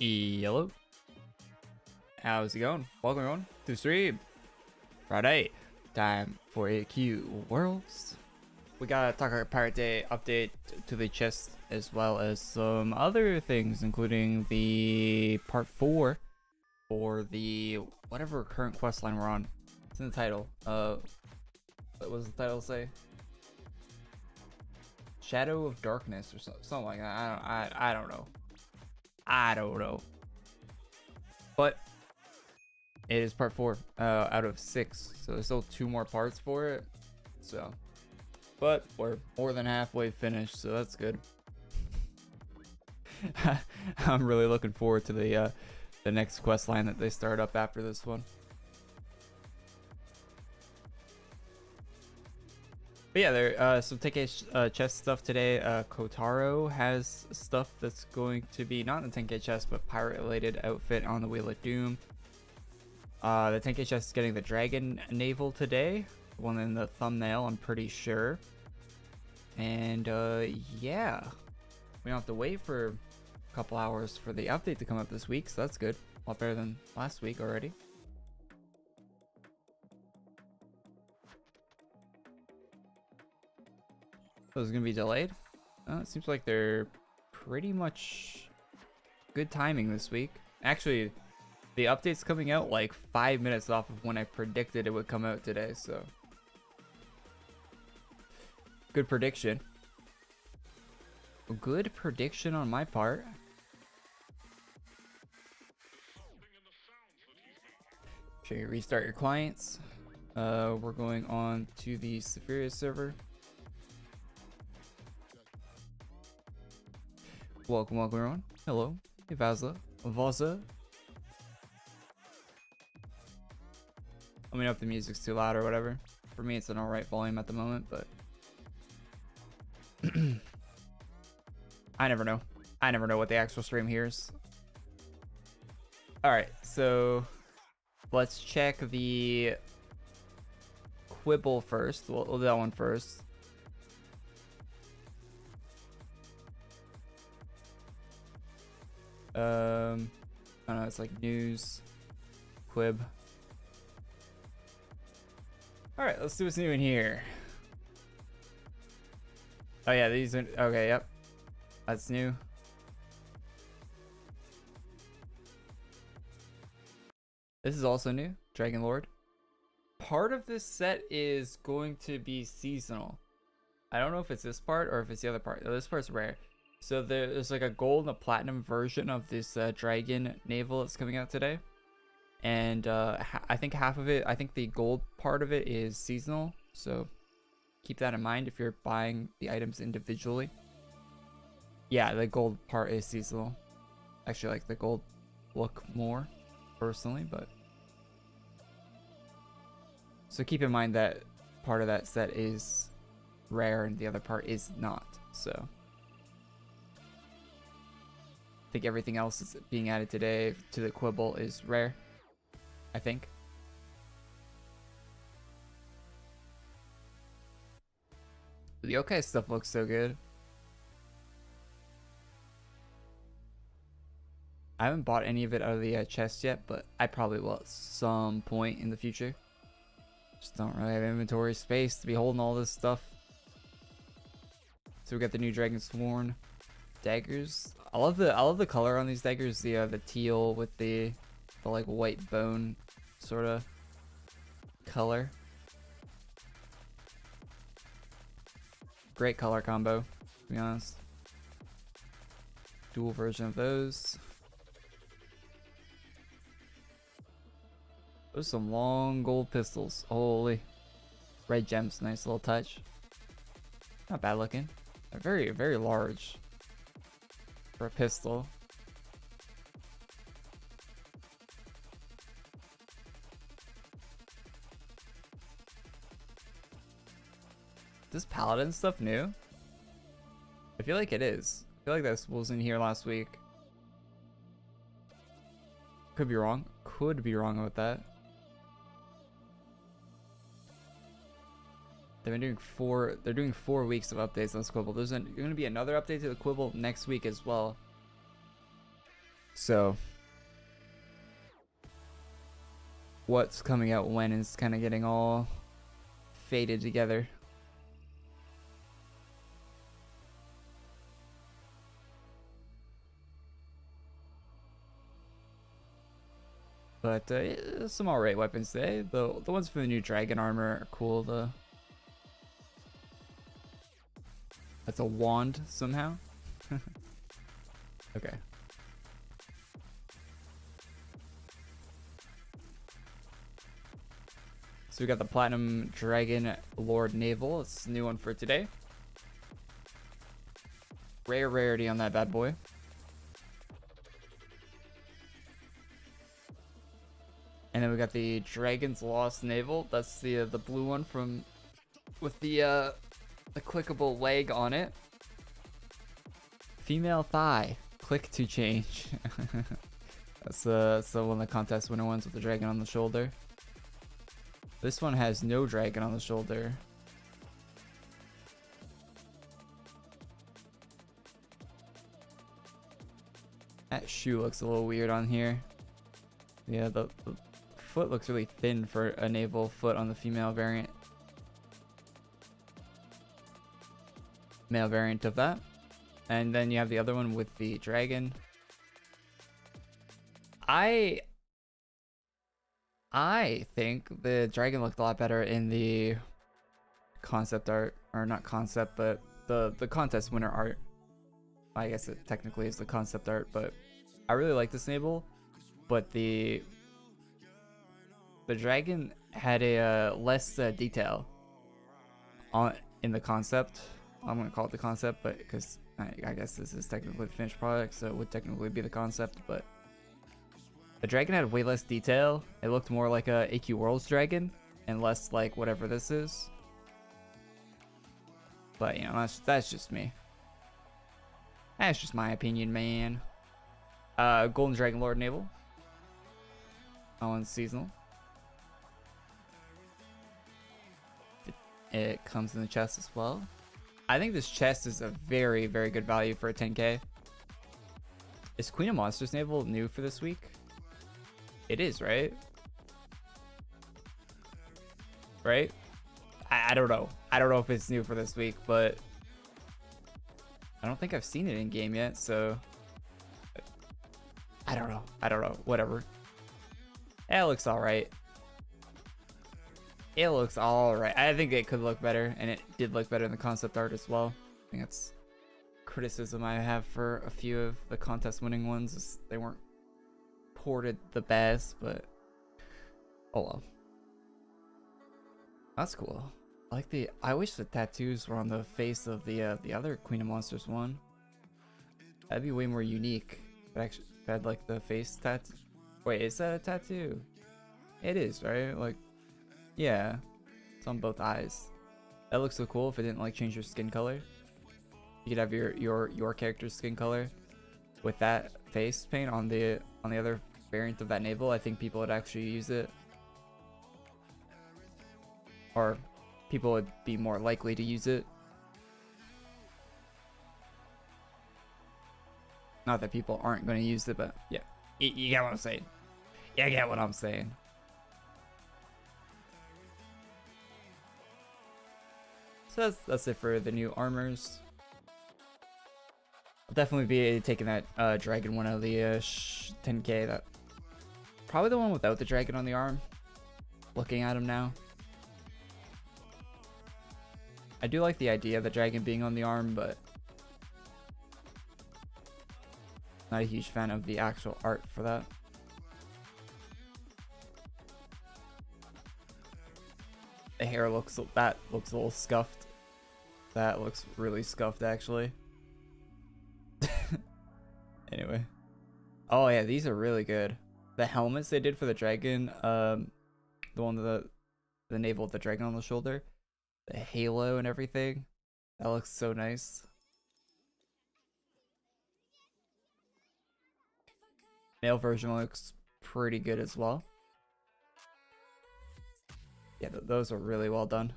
Hello. How's it going? Welcome everyone to the stream. Friday. Time for AQWorlds. We gotta talk about Pirate Day update to the chest as well as some other things, including the part 4 for the whatever current quest line we're on. It's in the title. What was the title say? Shadow of Darkness or something like that. I don't know. I don't know. But it is part 4 out of 6, so there's still 2 more parts for it. So, but we're more than halfway finished, so that's good. I'm really looking forward to the next quest line that they start up after this one. But yeah, there some10k chest stuff today. Kotaro has stuff that's going to be not in the 10k chest, but pirate related outfit on the Wheel of Doom. The 10k chest is getting the dragon naval today, one in the thumbnail, I'm pretty sure. And yeah, we don't have to wait for a couple hours for the update to come up this week, so that's good. A lot better than last week already. So it's gonna be delayed. It seems like they're pretty much good timing this week. Actually, the update's coming out like 5 minutes off of when I predicted it would come out today, so good prediction. A good prediction on my part. Sure, you restart your clients. We're going on to the Saphira server. Welcome everyone. Hello. Hey Vaza. Let me know if the music's too loud or whatever. For me, it's an alright volume at the moment, but I never know. I never know what the actual stream hears. Alright, so let's check the Quibble first. We'll do that one first. I don't know, it's like news, Quib. Alright, let's see what's new in here. Oh yeah, these are, okay, yep. That's new. This is also new, Dragon Lord. Part of this set is going to be seasonal. I don't know if it's this part or if it's the other part. Oh, this part's rare. So there's like a gold and a platinum version of this dragon naval that's coming out today. And I think half of it, I think the gold part of it is seasonal. So keep that in mind if you're buying the items individually. Yeah, the gold part is seasonal. Actually, like the gold look more personally, but so keep in mind that part of that set is rare and the other part is not. So I think everything else is being added today to the Quibble is rare, I think. The yokai stuff looks so good. I haven't bought any of it out of the chest yet, but I probably will at some point in the future. Just don't really have inventory space to be holding all this stuff. So we got the new Dragon Sworn daggers. I love the color on these daggers. The teal with the like white bone sort of color. Great color combo, to be honest. Dual version of those. Those are some long gold pistols. Holy. Red gems, nice little touch. Not bad looking. They're very, very large for a pistol. This Paladin stuff new? I feel like it is. I feel like this was in here last week. Could be wrong. Could be wrong about that. They've been doing they're doing 4 weeks of updates on this Quibble. There's going to be another update to the Quibble next week as well. So what's coming out when is kind of getting all faded together. But some alright weapons today. The ones for the new dragon armor are cool. That's a wand somehow. Okay. So we got the Platinum Dragon Lord Naval. It's a new one for today. Rare rarity on that bad boy. And then we got the Dragon's Lost Naval. That's the blue one from with the clickable leg on it. Female thigh. Click to change. That's one of the contest winner ones with the dragon on the shoulder. This one has no dragon on the shoulder. That shoe looks a little weird on here. Yeah, the foot looks really thin for a naval foot on the female variant. Male variant of that. And then you have the other one with the dragon. I think the dragon looked a lot better in the concept art, or not concept, but the contest winner art. I guess it technically is the concept art, but I really like this naval. But the dragon had a less detail on in the concept. I'm gonna call it the concept, but because I guess this is technically the finished product, so it would technically be the concept. But the dragon had way less detail. It looked more like a AQWorlds dragon and less like whatever this is. But you know, that's just me. That's just my opinion, man. Golden Dragon Lord Naval. That one's seasonal. It comes in the chest as well. I think this chest is a very, very good value for a 10k. Is Queen of Monsters Naval new for this week? It is, right? Right? I don't know. I don't know if it's new for this week, but I don't think I've seen it in game yet, so I don't know. I don't know. Whatever. It looks alright. It looks alright. I think it could look better, and it did look better in the concept art as well. I think that's criticism I have for a few of the contest winning ones. Is they weren't ported the best, but oh well. That's cool. I wish the tattoos were on the face of the other Queen of Monsters one. That'd be way more unique. But actually, if I had like the face tattoo. Wait, is that a tattoo? It is, right? Like, yeah, it's on both eyes. That looks so cool. If it didn't like change your skin color, you could have your character's skin color with that face paint on the other variant of that naval. I think people would actually use it, or people would be more likely to use it. Not that people aren't going to use it, but yeah, you get what I'm saying. You get what I'm saying. So that's it for the new armors. I'll definitely be taking that dragon one out of the 10k. That probably the one without the dragon on the arm. Looking at him now, I do like the idea of the dragon being on the arm, but not a huge fan of the actual art for that. The hair looks a little scuffed. That looks really scuffed, actually. Anyway. Oh yeah, these are really good. The helmets they did for the dragon, the one with the navel with the dragon on the shoulder, the halo and everything. That looks so nice. Male version looks pretty good as well. Yeah, those are really well done.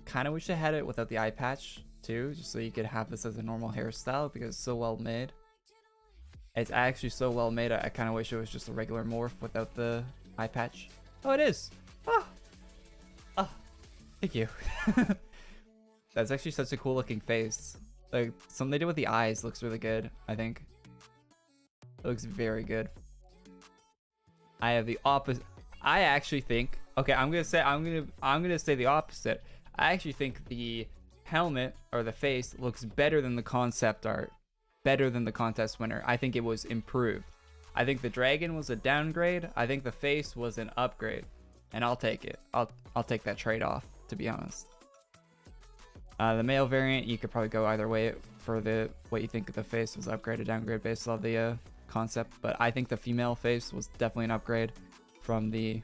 Kind of wish I had it without the eye patch too, just so you could have this as a normal hairstyle because it's so well made. It's actually so well made. I kind of wish it was just a regular morph without the eye patch. Oh, it is. Ah, ah, thank you. That's actually such a cool looking face. Like something they did with the eyes looks really good. I think it looks very good. I have the opposite. I actually think. Okay, I'm gonna say the opposite. I actually think the helmet or the face looks better than the concept art, better than the contest winner. I think it was improved. I think the dragon was a downgrade. I think the face was an upgrade, and I'll take it. I'll take that trade off, to be honest. The male variant, you could probably go either way for the what you think of the face was upgrade or downgrade based on the concept, but I think the female face was definitely an upgrade from the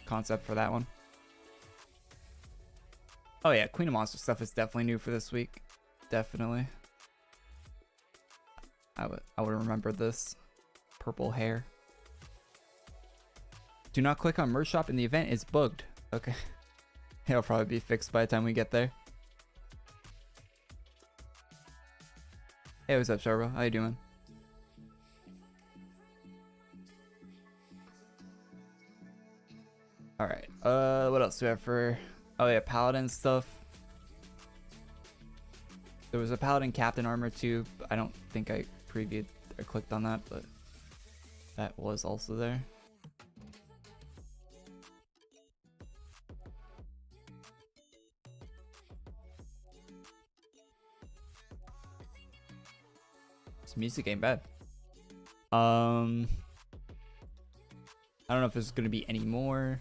concept for that one. Oh yeah, Queen of Monsters stuff is definitely new for this week. Definitely. I would remember this. Purple hair. Do not click on merch shop in the event. It's bugged. Okay. It'll probably be fixed by the time we get there. Hey, what's up, Sharbo? How you doing? Alright, what else do we have for... Oh yeah, Paladin stuff. There was a Paladin Captain armor too. I don't think I previewed or clicked on that, but that was also there. This music ain't bad. I don't know if there's gonna be any more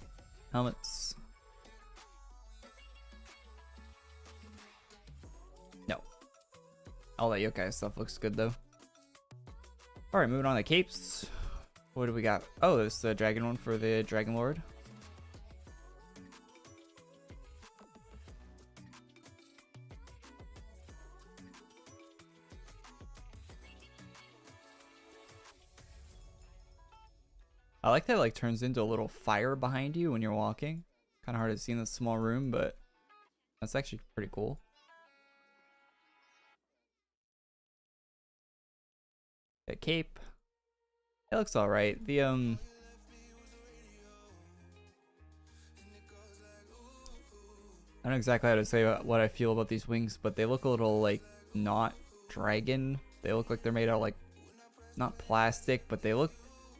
helmets. No. All that yokai stuff looks good though. Alright, moving on to capes. What do we got? Oh, it's the dragon one for the Dragon Lord. I like that it like turns into a little fire behind you when you're walking. Kind of hard to see in this small room, but that's actually pretty cool. The cape. It looks alright. The I don't know exactly how to say what I feel about these wings, but they look a little like not dragon. They look like they're made out of like not plastic, but they look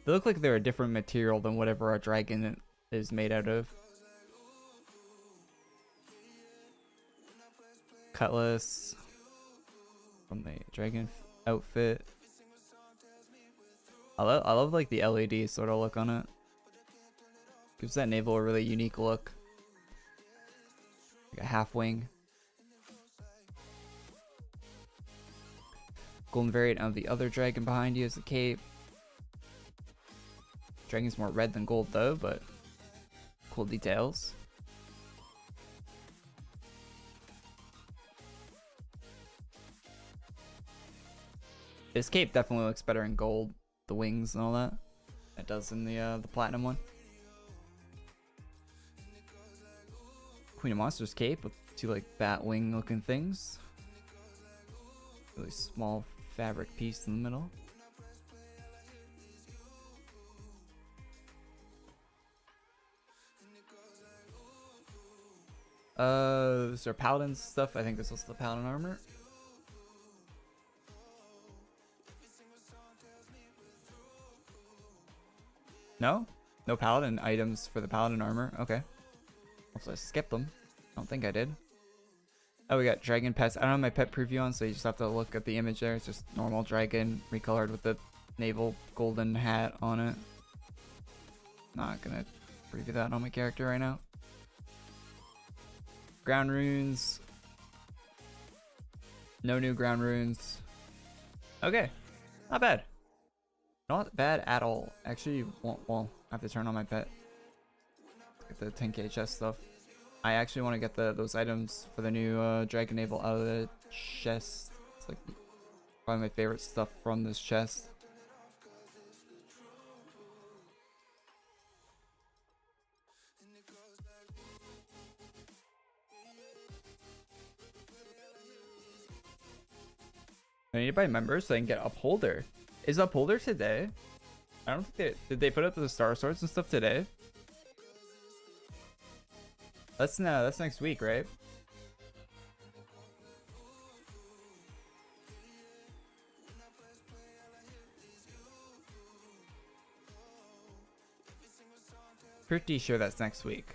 like they're a different material than whatever our dragon is made out of. Cutlass from the dragon outfit. I love like the LED sort of look on it. Gives that navel a really unique look. Like a half wing. Golden variant of the other dragon behind you is the cape. Dragon's more red than gold though, but cool details. This cape definitely looks better in gold. The wings and all that. It does in the platinum one. Queen of Monsters cape with two like bat wing looking things. Really small fabric piece in the middle. Is there Paladin stuff? I think this was the Paladin armor. No? No Paladin items for the Paladin armor. Okay. Also, I skipped them. I don't think I did. Oh, we got dragon pets. I don't have my pet preview on, so you just have to look at the image there. It's just normal dragon recolored with the navel golden hat on it. Not gonna preview that on my character right now. Ground runes. No new ground runes. Okay. Not bad. Not bad at all. Actually, well, I have to turn on my pet. Get the 10k chest stuff. I actually want to get those items for the new dragon navel out of the chest. It's like probably my favorite stuff from this chest. I need to buy members so I can get upholder. Is Upholder today? I don't think did they put up the star swords and stuff today? That's next week, right? Pretty sure that's next week.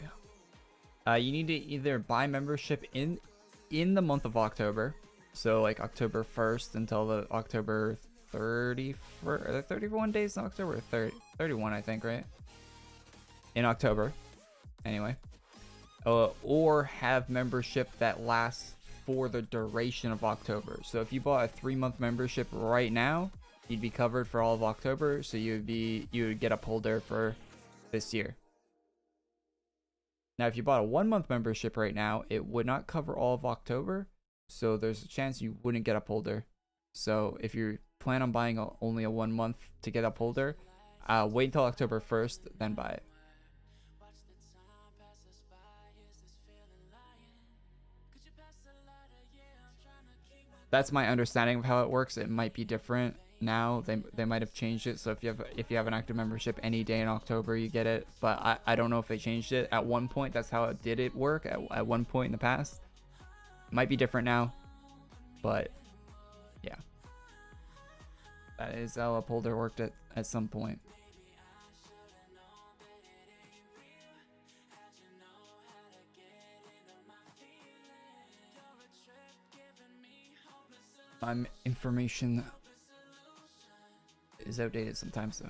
You need to either buy membership in the month of October, so like October 1st until the October 31st. Are there 31 days in October? 31, I think, right? In October, anyway. Or have membership that lasts for the duration of October. So if you bought a 3-month membership right now, you'd be covered for all of October. So you would get Upholder for this year. Now, if you bought a 1-month membership right now, it would not cover all of October, so there's a chance you wouldn't get Upholder. So if you plan on buying only a 1 month to get Upholder, wait until October 1st, then buy it. That's my understanding of how it works. It might be different now. They might have changed it, so if you have an active membership any day in October, you get it. But I don't know if they changed it. At one point, that's how it did work at one point in the past. It might be different now, but yeah, that is how Upholder worked at some point. Information is outdated sometimes though.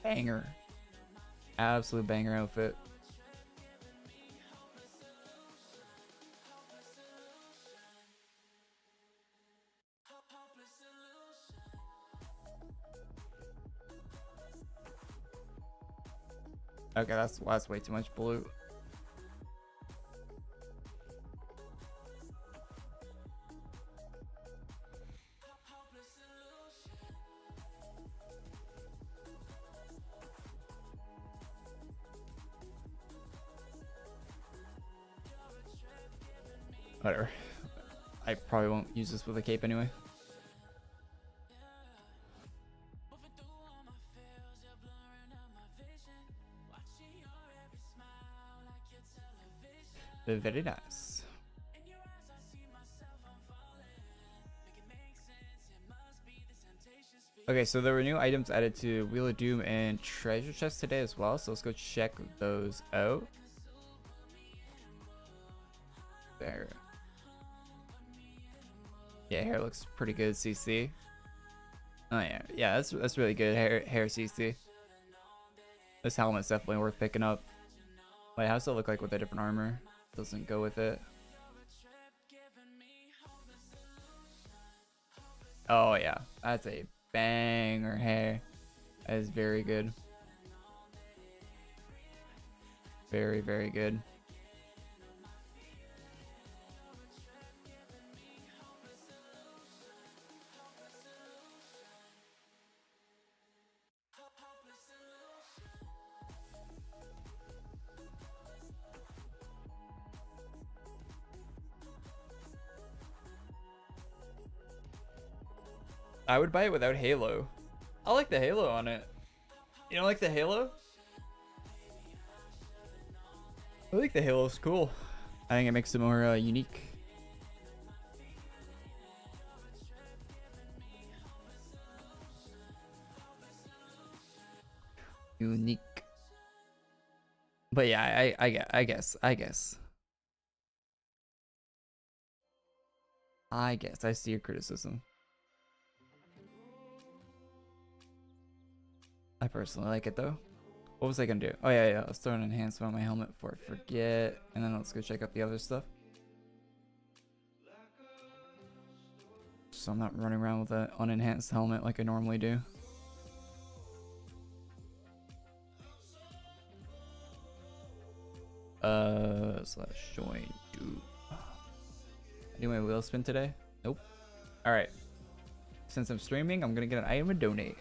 Banger. Absolute banger outfit. Okay, that's way too much blue. Whatever. I probably won't use this with a cape anyway. Very nice. Okay, so there were new items added to Wheel of Doom and Treasure Chest today as well, so let's go check those out. There. Yeah, hair looks pretty good, CC. Oh yeah, that's really good hair CC. This helmet's definitely worth picking up. Wait, how's it look like with a different armor? Doesn't go with it. Oh yeah, that's a banger hair. That is very good. Very, very good. I would buy it without Halo. I like the Halo on it. You don't like the Halo? I think the Halo's cool. I think it makes it more unique. Unique. But yeah, I guess I see your criticism. I personally like it though. What was I gonna do? Oh yeah, let's throw an enhancement on my helmet before I forget, and then let's go check out the other stuff. So I'm not running around with an unenhanced helmet like I normally do. Slash join dude. Do my wheel spin today? Nope. Alright. Since I'm streaming, I'm gonna get an item to donate.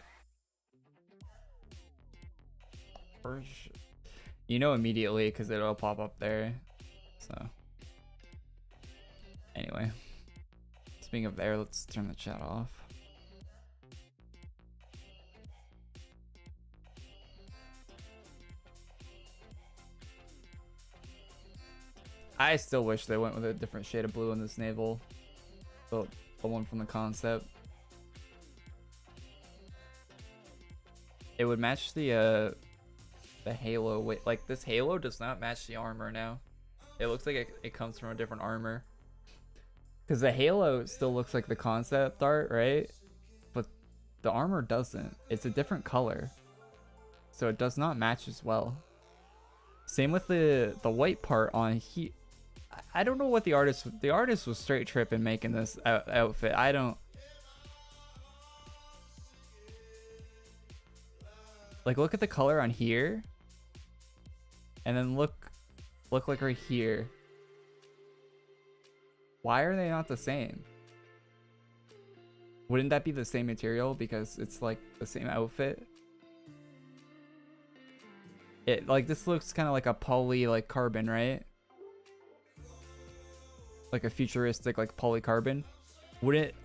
You know immediately because it'll pop up there. So Anyway, speaking of there, let's turn the chat off. I still wish they went with a different shade of blue in this naval. The one from the concept. It would match the halo. Wait, like this halo does not match the armor now. It looks like it comes from a different armor. Because the halo still looks like the concept art, right? But the armor doesn't. It's a different color. So it does not match as well. Same with the white part on here. I don't know what the artist was straight tripping making this outfit. I don't like look at the color on here and then look like right here. Why are they not the same? Wouldn't that be the same material because it's like the same outfit? It like this looks kind of like a poly like carbon, right? Like a futuristic like polycarbon.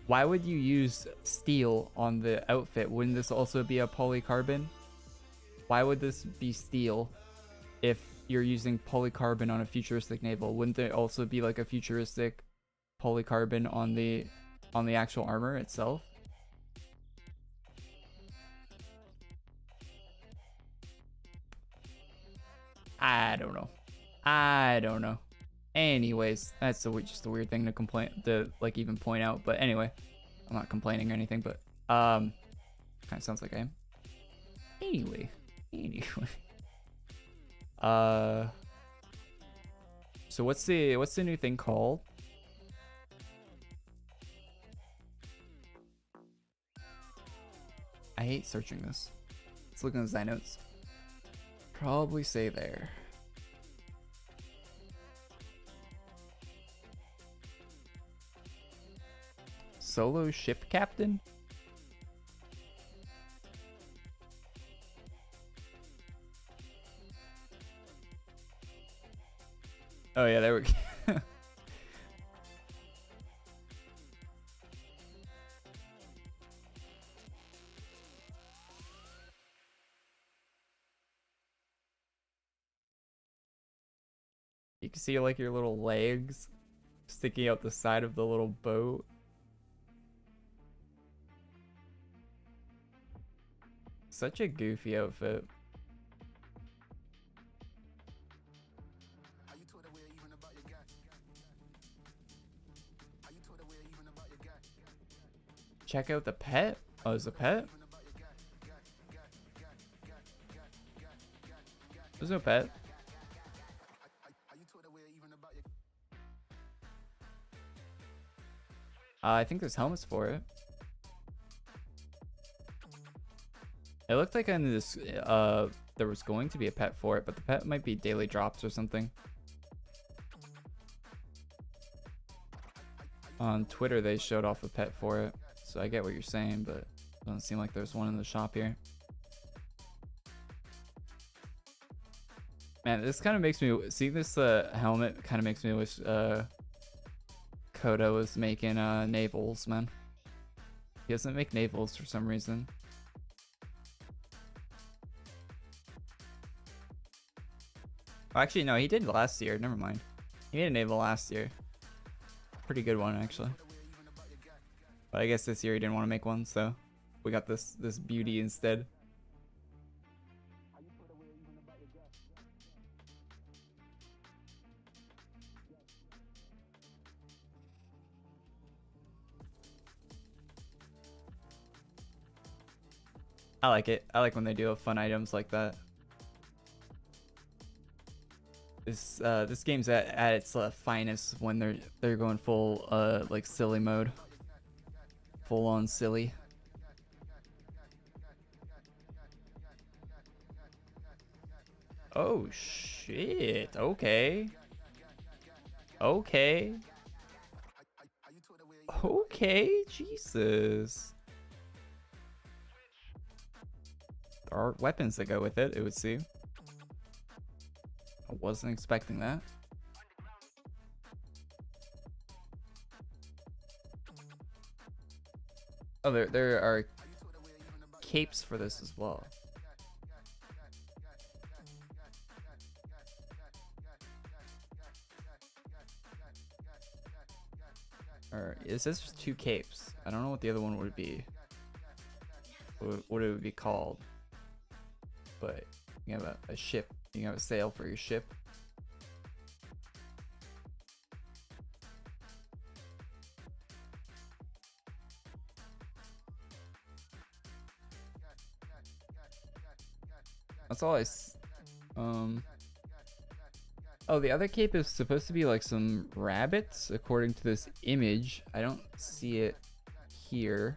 Why would you use steel on the outfit? Wouldn't this also be a polycarbon? Why would this be steel if you're using polycarbon on a futuristic naval? Wouldn't there also be like a futuristic polycarbon on the actual armor itself? I don't know. Anyways, that's just a weird thing to like even point out. But anyway, I'm not complaining or anything, but kind of sounds like I am. Anyway. So what's the new thing called? I hate searching this. Let's look in the notes. Probably say there. Solo ship captain? Oh yeah, there we go. You can see like your little legs sticking out the side of the little boat. Such a goofy outfit. Check out the pet. Oh, there's a pet? There's no pet. I think there's helmets for it. It looked like in this, there was going to be a pet for it, but the pet might be daily drops or something. On Twitter, they showed off a pet for it, so I get what you're saying, but it doesn't seem like there's one in the shop here. Man, this kind of makes me see this helmet. Kind of makes me wish Koda was making NAVALS, man. He doesn't make NAVALS for some reason. Oh, actually, no, he did last year. Never mind. He made a naval last year. Pretty good one, actually. But I guess this year he didn't want to make one, so we got this beauty instead. I like it. I like when they do fun items like that. This game's at its finest when they're going full like silly mode, full on silly. Oh shit! Okay. Okay. Okay. Jesus. There are weapons that go with it. It would seem. I wasn't expecting that. Oh, there are capes for this as well. Or it says there's 2 capes. I don't know what the other one would be. What it would be called. But you have a ship. You can have a sail for your ship. That's all oh, the other cape is supposed to be like some rabbits, according to this image. I don't see it here.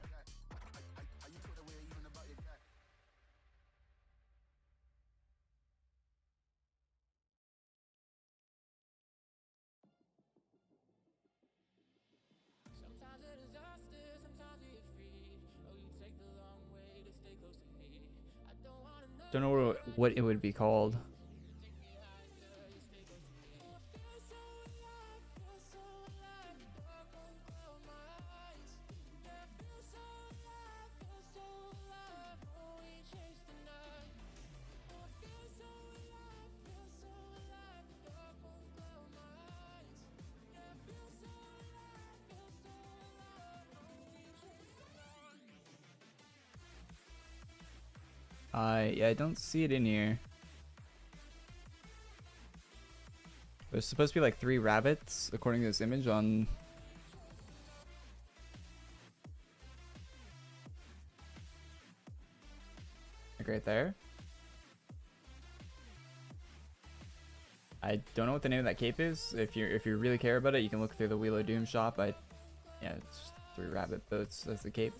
Don't know what it would be called. Yeah, I don't see it in here. There's supposed to be like 3 rabbits, according to this image on... like right there. I don't know what the name of that cape is. If you really care about it, you can look through the Wheel of Doom shop. Yeah, it's just 3 rabbit boats. That's the cape.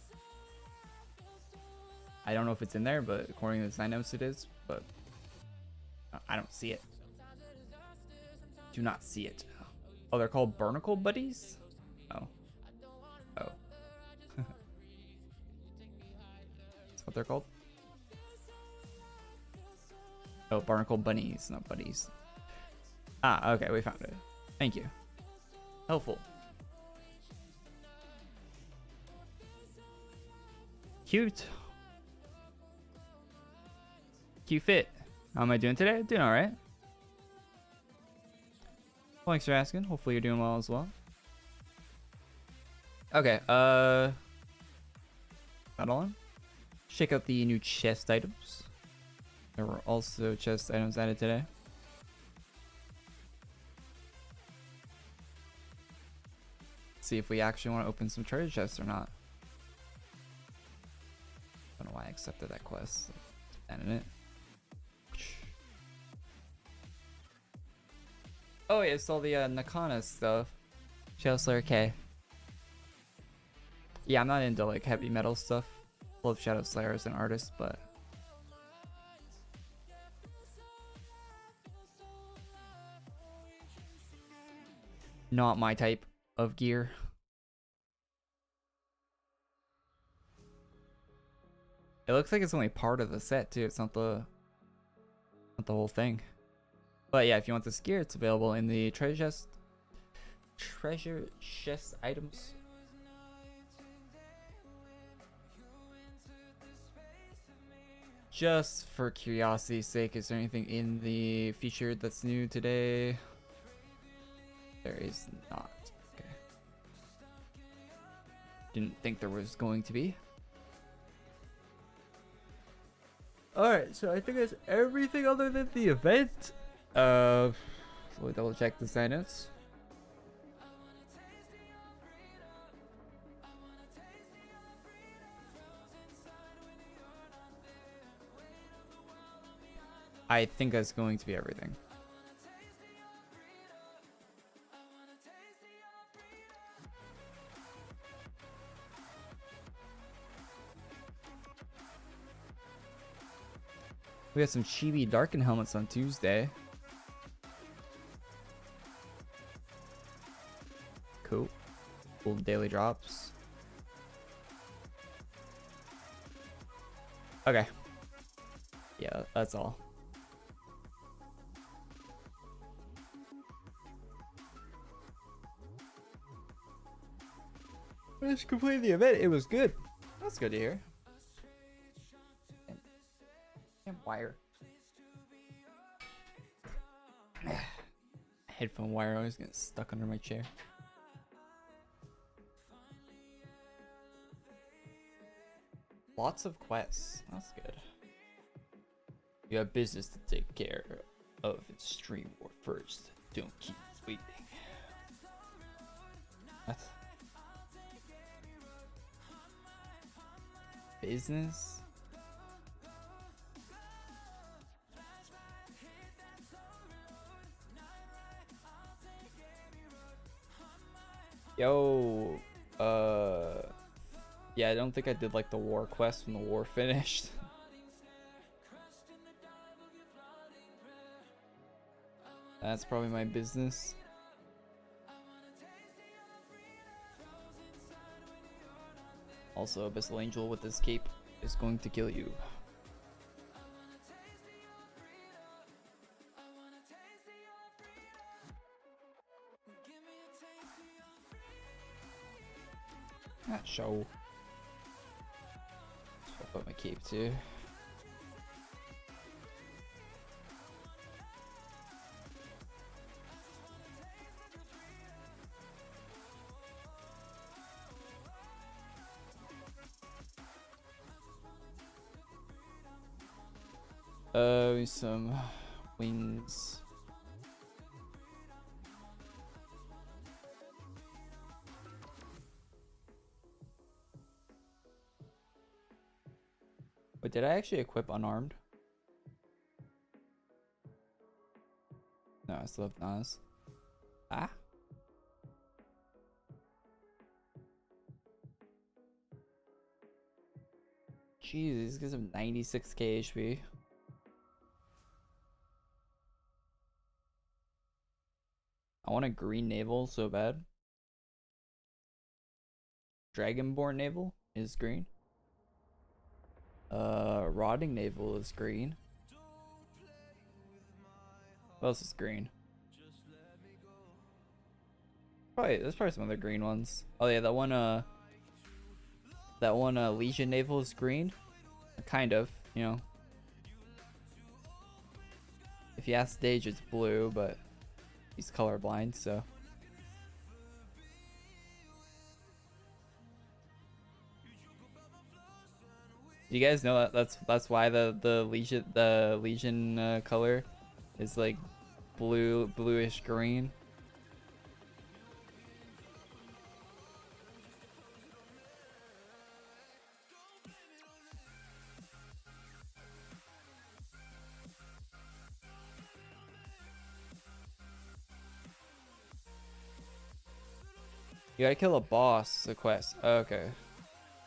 I don't know if it's in there, but according to the sign notes it is, but I don't see it. Do not see it. Oh, they're called barnacle buddies? Oh. Oh. That's what they're called? Oh, barnacle bunnies, not buddies. Ah, okay, we found it. Thank you. Helpful. Cute. Cute fit. How am I doing today? Doing alright. Thanks for asking. Hopefully you're doing well as well. Okay, not on. Check out the new chest items. There were also chest items added today. See if we actually want to open some treasure chests or not. I don't know why I accepted that quest. Ended it. Oh yeah, it's all the Nakana stuff. GoXLR K. Yeah, I'm not into like heavy metal stuff. Love Shadow Slayer as an artist, but not my type of gear. It looks like it's only part of the set too. It's not the whole thing. But yeah, if you want this gear, it's available in the treasure chest items. Just for curiosity's sake, is there anything in the featured that's new today? There is not. Okay. Didn't think there was going to be. Alright, so I think that's everything other than the event. So we'll double check the sign notes. I think that's going to be everything. We got some Chibi Darken helmets on Tuesday. Cool. Cool daily drops. Okay. Yeah, that's all. I just completed the event. It was good. That's good to hear. And wire. Headphone wire always gets stuck under my chair. Lots of quests. That's good. You have business to take care of. Extreme war first. Don't keep waiting. What? Business? Yo, yeah, I don't think I did like the war quest when the war finished. That's probably my business. Also, Abyssal Angel with this cape is going to kill you. That show. Swap out my cape too. Some wings. But did I actually equip unarmed? No, I still have Nas. Ah? Jeez, these guys have 96k HP. I want a green naval so bad. Dragonborn naval is green. Rotting naval is green. What else is green? Probably there's probably some other green ones. Oh yeah, that one Legion naval is green. Kind of, you know. If you ask Dage, it's blue, but he's colorblind, so. You guys know that that's why the Legion color is like bluish green. You gotta kill a boss, the quest. Oh, okay.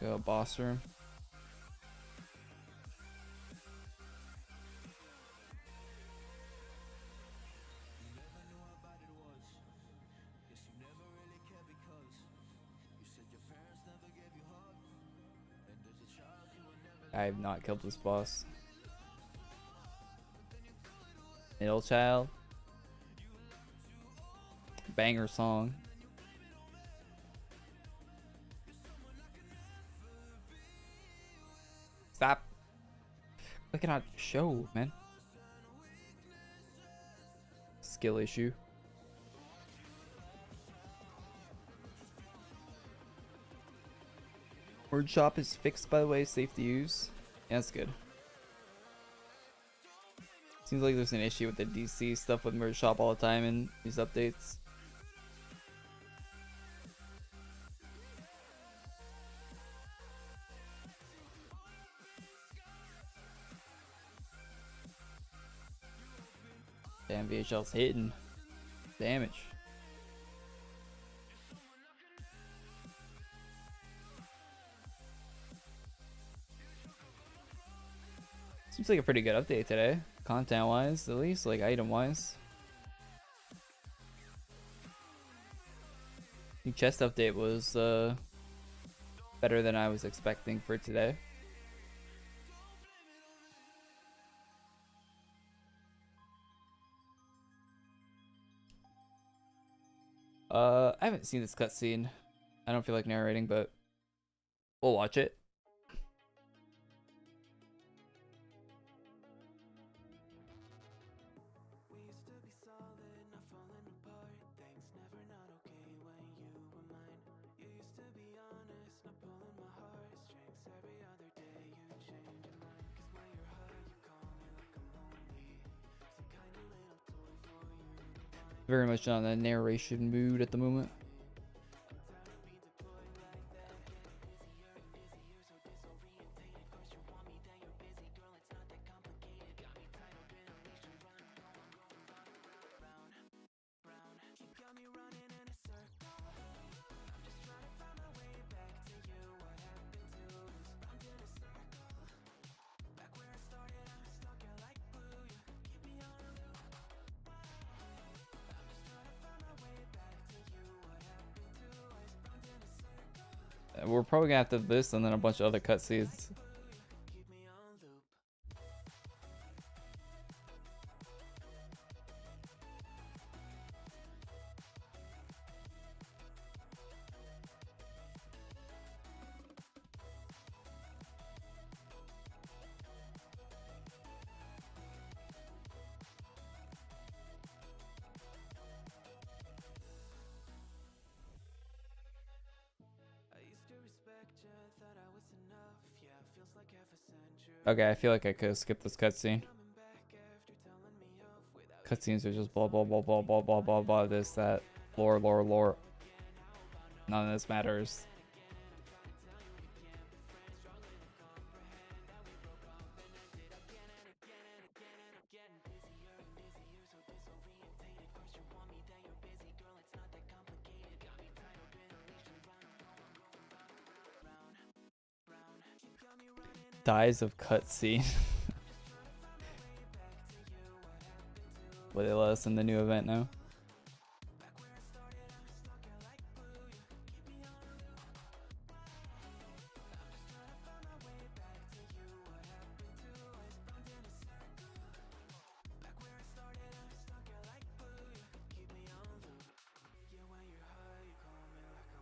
Go boss room. I have not killed this boss. Middle child. Banger song. Stop. Look at that show, man. Skill issue. Word shop is fixed, by the way, safe to use. Yeah, that's good. Seems like there's an issue with the DC stuff with merge shop all the time in these updates. Damn, VHL's hitting damage. Seems like a pretty good update today, content wise, at least, like item wise. The chest update was better than I was expecting for today. I haven't seen this cutscene. I don't feel like narrating, but we'll watch it. Very much on a narration mood at the moment. We're probably gonna have to this and then a bunch of other cutscenes. Okay, I feel like I could skip this cutscene. Cutscenes are just blah blah blah blah blah blah blah blah this that lore. None of this matters. Dies of cutscene. Will they let us in the new event now?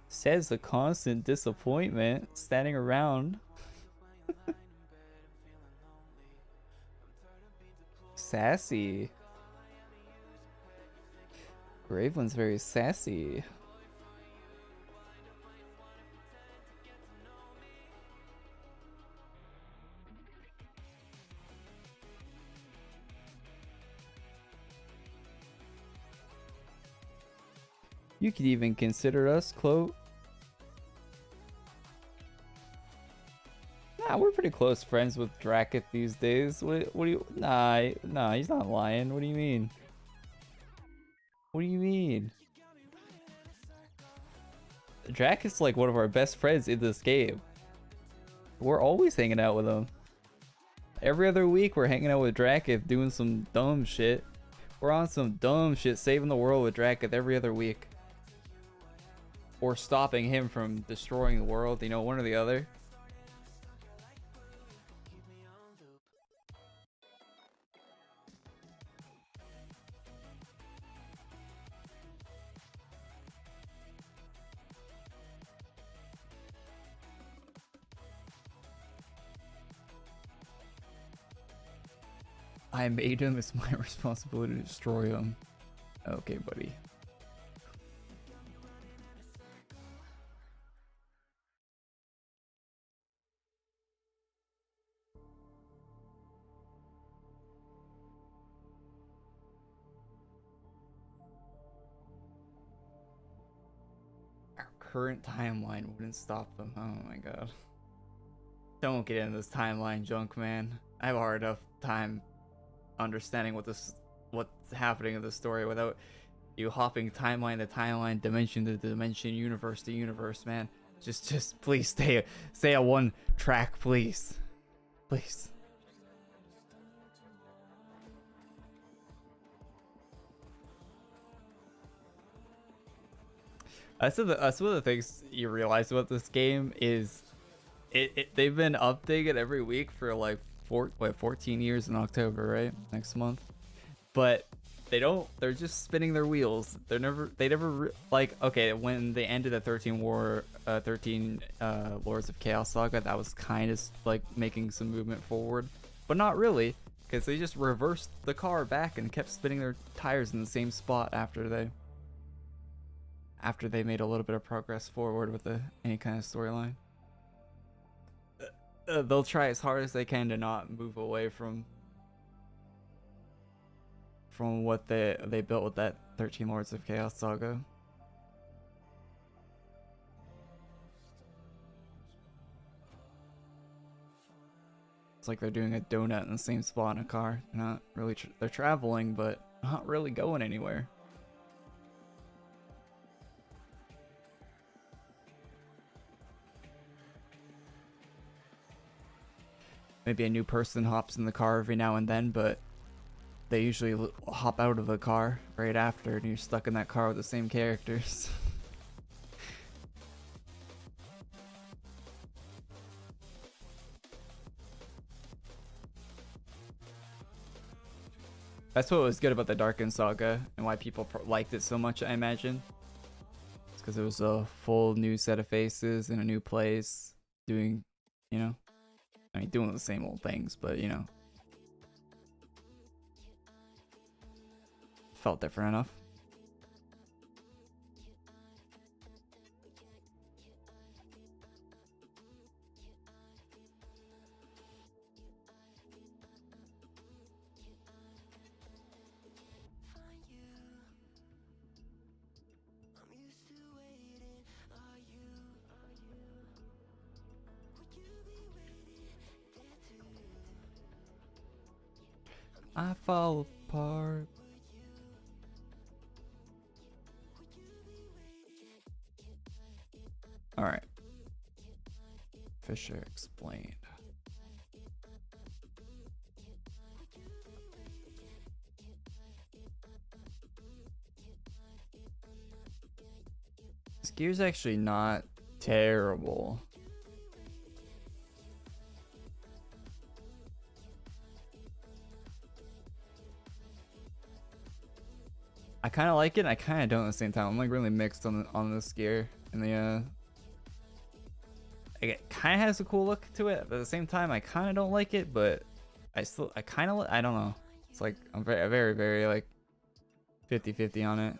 Says the constant disappointment standing around. Sassy. Graveland's very sassy. You could even consider us close. Nah, we're pretty close friends with Dracket these days. What do you? Nah, he's not lying. What do you mean? What do you mean? Dracket's like one of our best friends in this game. We're always hanging out with him. Every other week we're hanging out with Dracket doing some dumb shit. We're on some dumb shit saving the world with Dracket every other week. Or stopping him from destroying the world, you know, one or the other. I made him, it's my responsibility to destroy him. Okay, buddy. Our current timeline wouldn't stop them. Oh my god. Don't get into this timeline junk, man. I have a hard enough time understanding what's happening in the story without you hopping timeline to timeline, dimension to dimension, universe to universe, man. Just please stay on one track, please. Please. That's one of the things you realize about this game is they've been updating it every week for like 14 years in October, right? Next month. But they're just spinning their wheels. They never like, okay, when they ended the 13 Lords of Chaos saga, that was kind of like making some movement forward, but not really, because they just reversed the car back and kept spinning their tires in the same spot after they made a little bit of progress forward with any kind of storyline. They'll try as hard as they can to not move away from from what they built with that 13 Lords of Chaos saga. It's like they're doing a donut in the same spot in a car. They're not really they're traveling, but not really going anywhere. Maybe a new person hops in the car every now and then, but they usually hop out of the car right after, and you're stuck in that car with the same characters. That's what was good about the Darken Saga and why people liked it so much, I imagine. It's because it was a full new set of faces in a new place, doing, you know, I mean, doing the same old things, but, you know, felt different enough. I fall apart. All right. Fisher explained. This gear's actually not terrible. I kind of like it, and I kind of don't at the same time. I'm like really mixed on this gear, and the it kind of has a cool look to it, but at the same time I kind of don't like it, but I kind of, I don't know. It's like I'm very like 50-50 on it.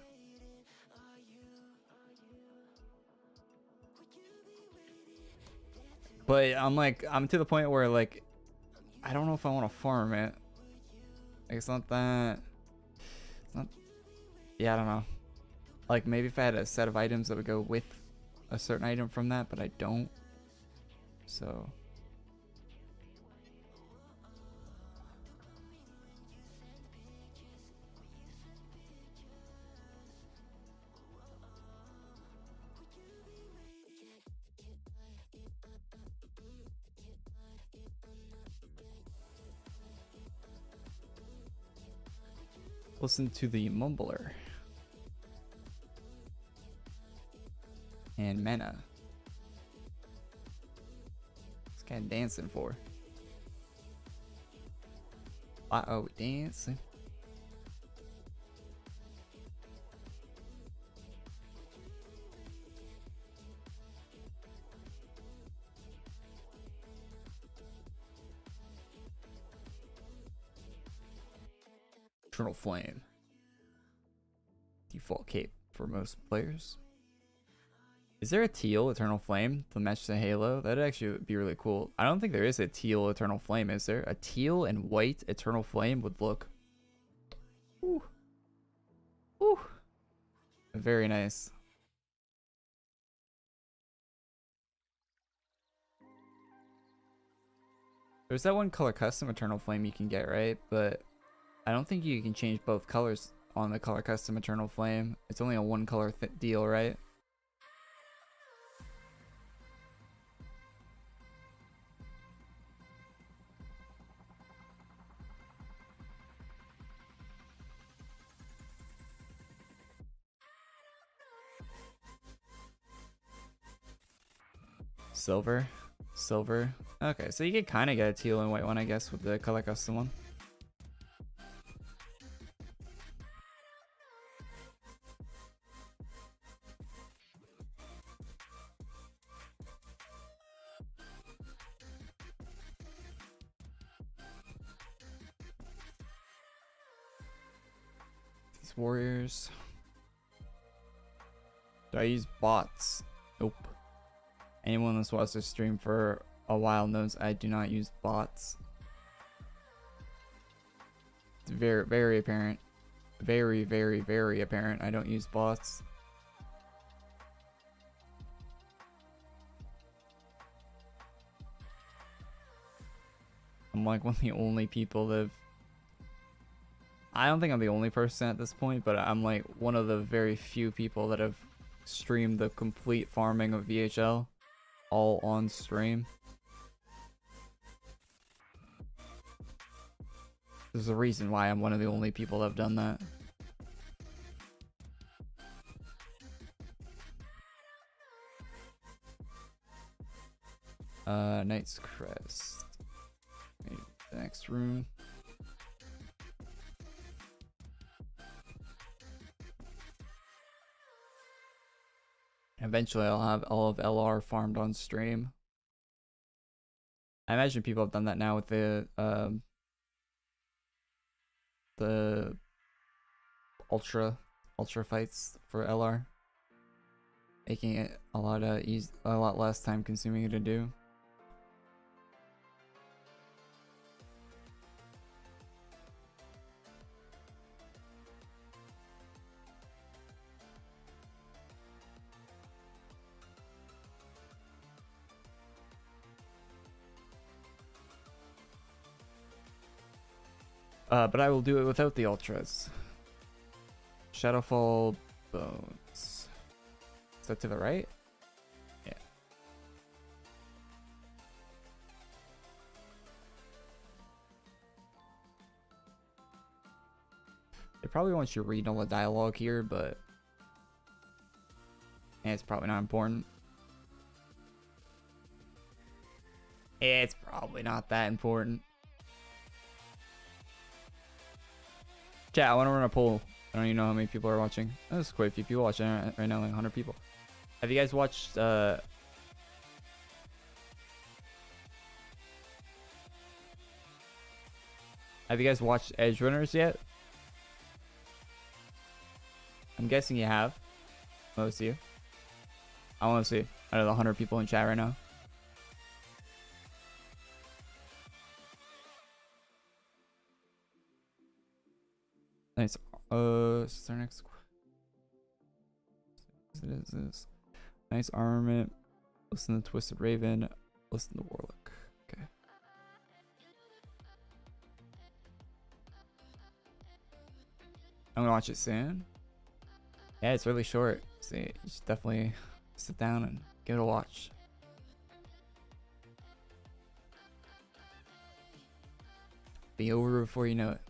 But I'm to the point where like I don't know if I want to farm it. Like it's not that. It's not. Yeah, I don't know. Like maybe if I had a set of items that would go with a certain item from that, but I don't. So. Listen to the mumbler. And Mena. This guy dancing for. Uh-oh, dancing. Eternal Flame. Default cape for most players. Is there a teal Eternal Flame to match the Halo? That'd actually be really cool. I don't think there is a teal Eternal Flame, is there? A teal and white Eternal Flame would look... Ooh. Ooh. Very nice. There's that one color custom Eternal Flame you can get, right? But I don't think you can change both colors on the color custom Eternal Flame. It's only a one color deal, right? Silver. Okay, so you can kind of get a teal and white one, I guess, with the color custom one. These warriors. Do I use bots? Nope. Anyone that's watched this stream for a while knows I do not use bots. It's very apparent. very, very, very apparent. I don't use bots. I'm like one of the only people that have... I don't think I'm the only person at this point, but I'm like one of the very few people that have streamed the complete farming of VHL all on stream. There's a reason why I'm one of the only people that have done that. Knight's Crest. Maybe the next room. Eventually I'll have all of LR farmed on stream. I imagine people have done that now with the ultra fights for LR, making it a lot less time consuming to do. But I will do it without the ultras. Shadowfall Bones. Is that to the right? Yeah. They probably want you reading all the dialogue here, but it's probably not important. It's probably not that important. Chat, I want to run a poll. I don't even know how many people are watching. There's quite a few people watching right now, like 100 people. Have you guys watched have you guys watched Edge Runners yet? I'm guessing you have. Most of you. I want to see out of the 100 people in chat right now. Nice. This is our next. What is this? Nice armament. Listen to Twisted Raven. Listen to Warlock. Okay. I'm gonna watch it soon. Yeah, it's really short. So you should definitely sit down and give it a watch. Be over before you know it.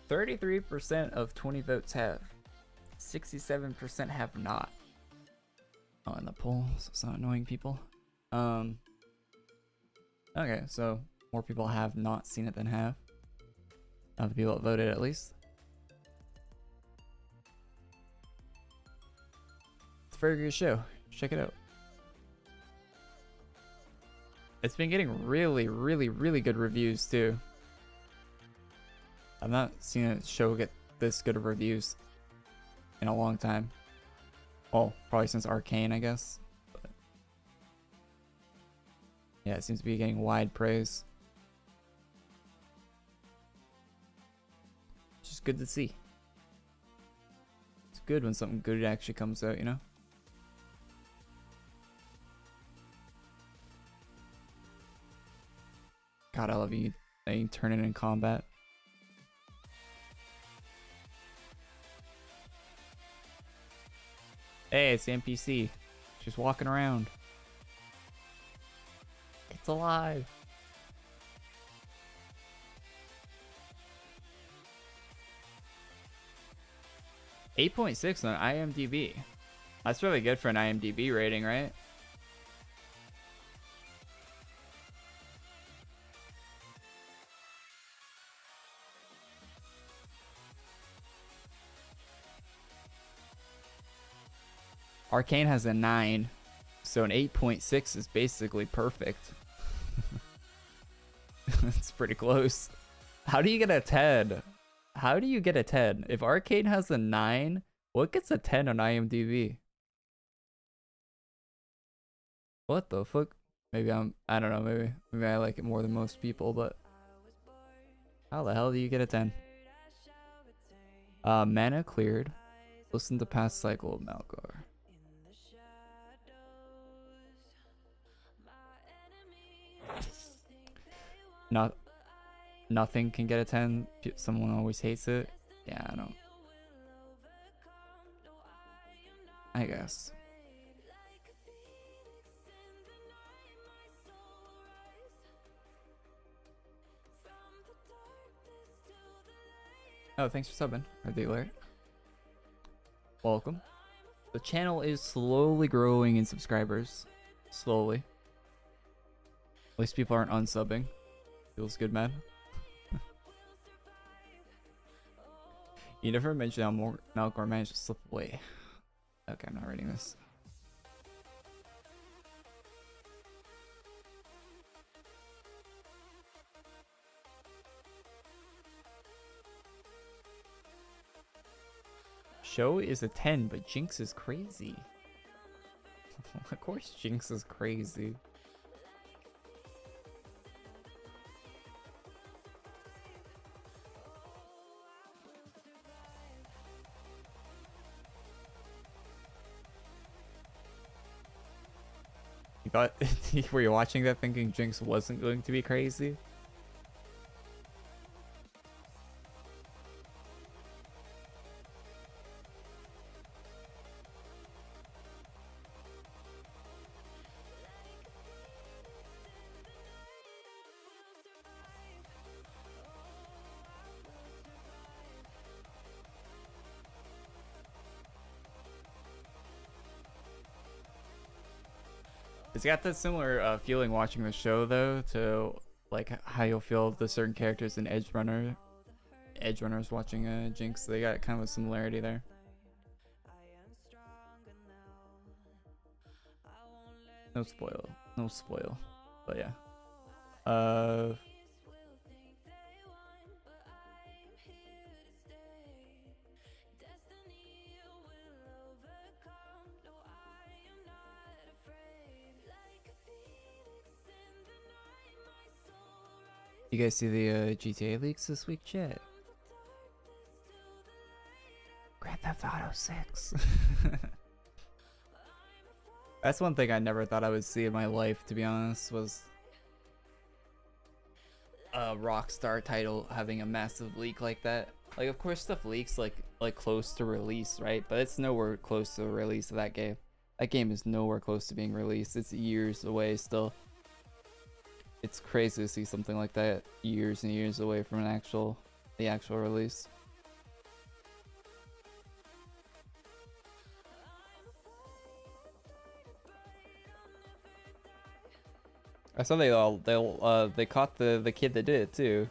33% of 20 votes have. 67% have not. Oh, in the poll, so it's not annoying people. Okay, so more people have not seen it than have. Not the people that voted, at least. It's a very good show. Check it out. It's been getting really, really, really good reviews too. I've not seen a show get this good of reviews in a long time. Well, probably since Arcane, I guess. But yeah, it seems to be getting wide praise. Which is good to see. It's good when something good actually comes out, you know? God, I love you. They turn it in combat. Hey, it's the NPC. She's walking around. It's alive. .6 on IMDb. That's really good for an IMDb rating, right? Arcane has a 9, so an 8.6 is basically perfect. It's pretty close. How do you get a 10? How do you get a 10? If Arcane has a 9, what gets a 10 on IMDb? What the fuck? Maybe I don't know, maybe I like it more than most people, but how the hell do you get a 10? Mana cleared. Listen to past cycle of Malgar. Nothing can get a 10. Someone always hates it. Yeah, I know. I guess. Oh, thanks for subbing. Or the alert. Welcome. The channel is slowly growing in subscribers. Slowly. At least people aren't unsubbing. Feels good, man. You never mentioned how Malgar managed to slip away. Okay, I'm not reading this. Show is a 10, but Jinx is crazy. Of course Jinx is crazy. You thought, were you watching that thinking Jinx wasn't going to be crazy? It's got that similar feeling watching the show though to like how you'll feel the certain characters in Edge Runners watching Jinx. They got kind of a similarity there. No spoil, but yeah. You guys see the GTA leaks this week, chat? Grand Theft Auto 6. That's one thing I never thought I would see in my life, to be honest, was a Rockstar title having a massive leak like that. Like, of course stuff leaks like close to release, right? But it's nowhere close to the release of that game. That game is nowhere close to being released. It's years away still. It's crazy to see something like that years and years away from the actual release. I saw they caught the kid that did it too.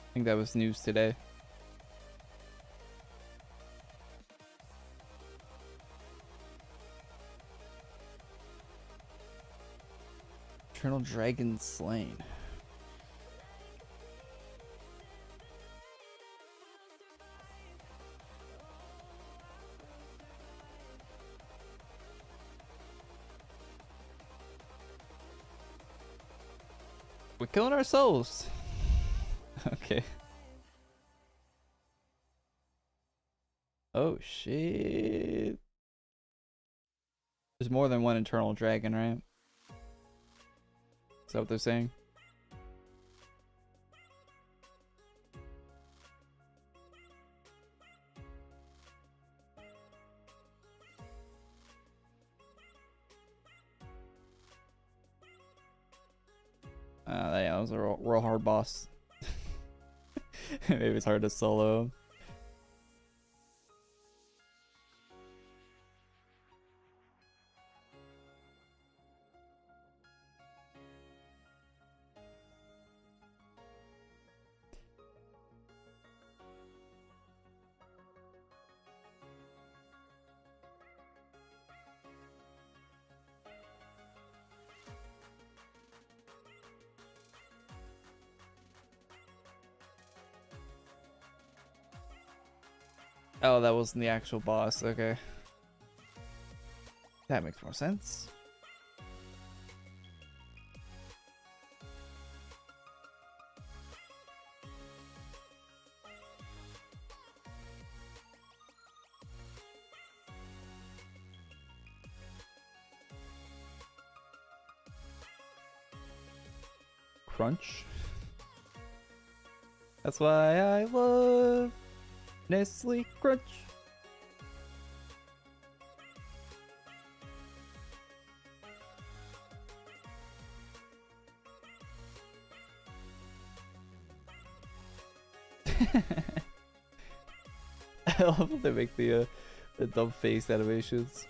I think that was news today. Eternal Dragon Slain. We're killing ourselves. Okay. Oh shit. There's more than one Eternal Dragon, right? Is that what they're saying? Yeah, that was a real hard boss. Maybe it's hard to solo. Oh, that wasn't the actual boss. Okay. That makes more sense. Crunch. That's why I love Nestle Crunch. I love how they make the dumb face animations.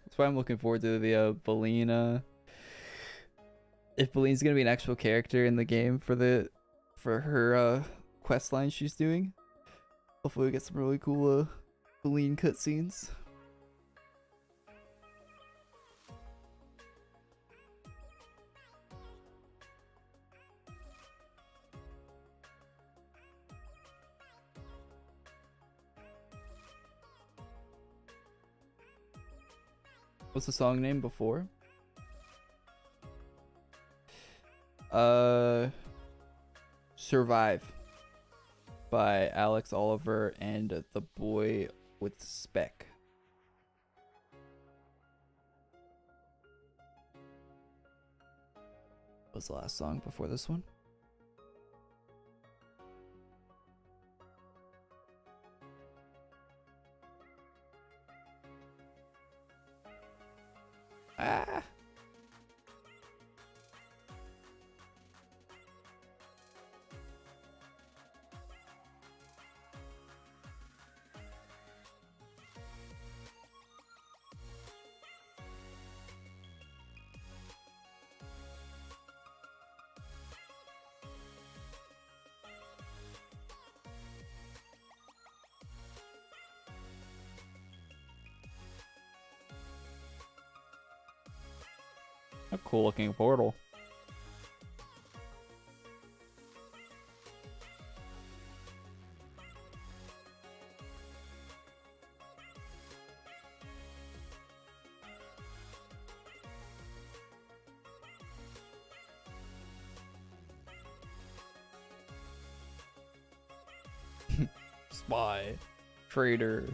That's why I'm looking forward to the Belina. If Beline's gonna be an actual character in the game for her quest line she's doing, hopefully we get some really cool Beline cutscenes. What's the song name before? Survive by Alex Oliver and the boy with spec. What's the last song before this one? Ah. A cool looking portal. Spy. Traitor.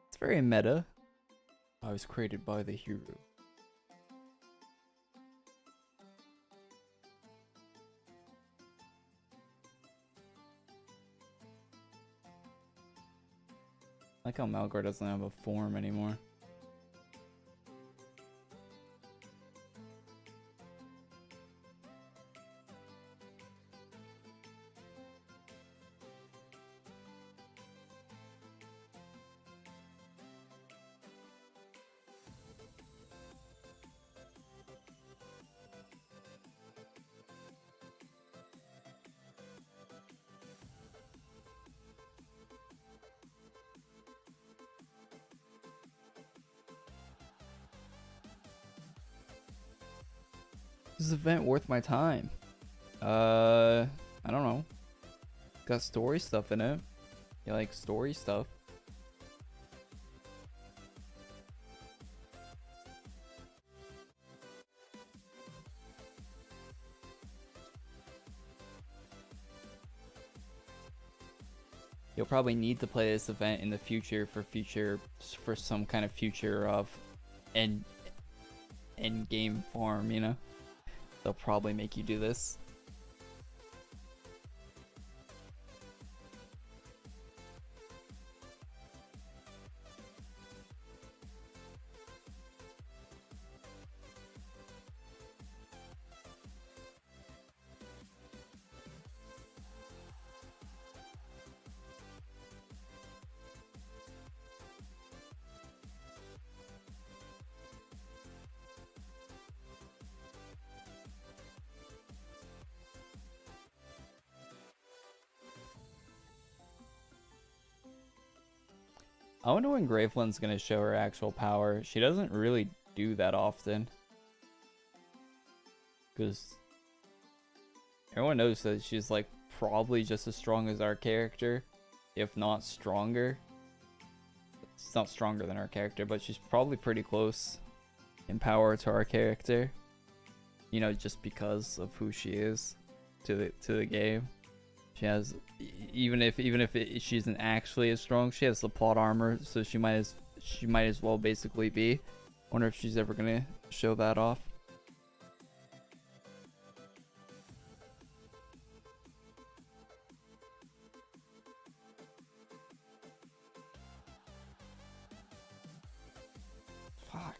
It's very meta. I was created by the hero. I like how Malgar doesn't have a form anymore. Is this event worth my time? I don't know. Got story stuff in it. You like story stuff? You'll probably need to play this event in the future for some kind of future of end game farm, you know? They'll probably make you do this. I wonder when Graveland's gonna show her actual power. She doesn't really do that often. Because everyone knows that she's like probably just as strong as our character, if not stronger. It's not stronger than our character, but she's probably pretty close in power to our character. You know, just because of who she is to the game. She has, even if she isn't actually as strong, she has the plot armor, so she might as well basically be. Wonder if she's ever gonna show that off. Fuck.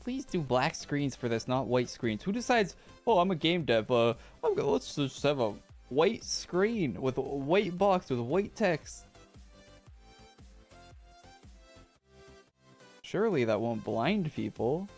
Please do black screens for this, not white screens. Who decides, oh, I'm a game dev, let's just have a white screen with a white box with white text. Surely that won't blind people.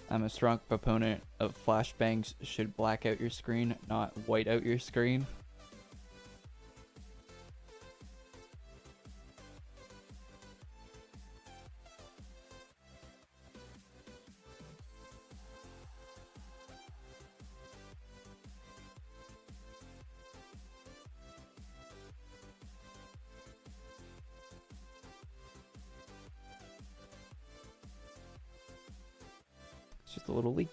I'm a strong proponent of flashbangs should black out your screen, not white out your screen. It's just a little leak.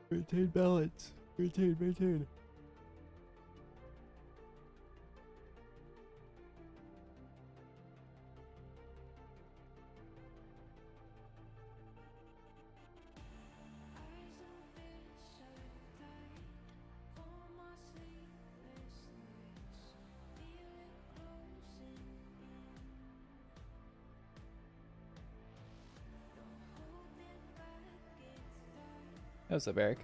Maintain balance. Maintain. What's up, Eric?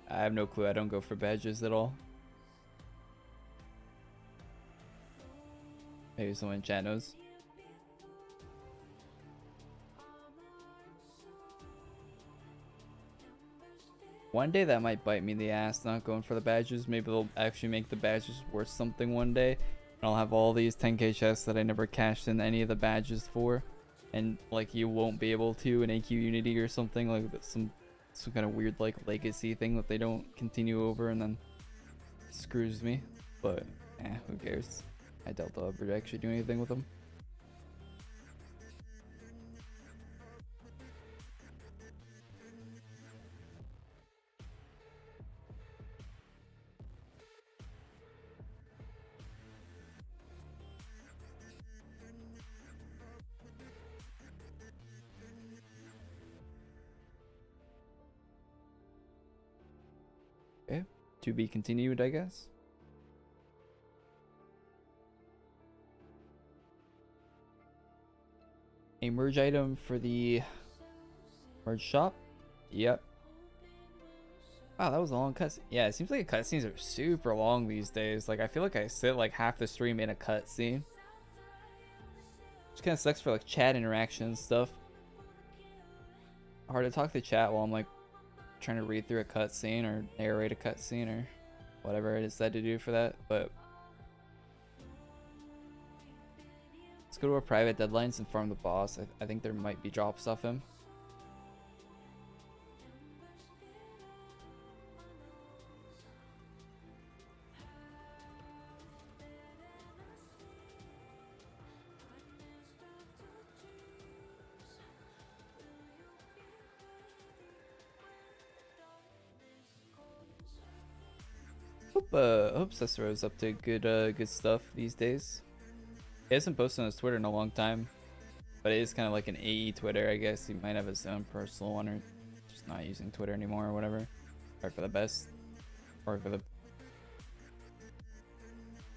I have no clue. I don't go for badges at all. Maybe someone in chat knows. One day that might bite me in the ass, not going for the badges. Maybe they'll actually make the badges worth something one day. And I'll have all these 10k chests that I never cashed in any of the badges for. And like you won't be able to in AQ Unity or something, like some kind of weird like legacy thing that they don't continue over, and then screws me. But who cares? I doubt they'll ever actually do anything with them. Okay, to be continued, I guess. A merge item for the merge shop. Yep. Wow, that was a long cutscene. Yeah, it seems like cutscenes are super long these days. Like, I feel like I sit like half the stream in a cutscene. Which kind of sucks for like chat interaction and stuff. Hard to talk to chat while I'm like trying to read through a cutscene or narrate a cutscene or whatever I decide to do for that. But let's go to our private deadlines and farm the boss. I think there might be drops off him. Hope Cesaro's up to good stuff these days. He hasn't posted on his Twitter in a long time. But it is kind of like an AE Twitter, I guess. He might have his own personal one, or just not using Twitter anymore or whatever. Or for the best. Or for the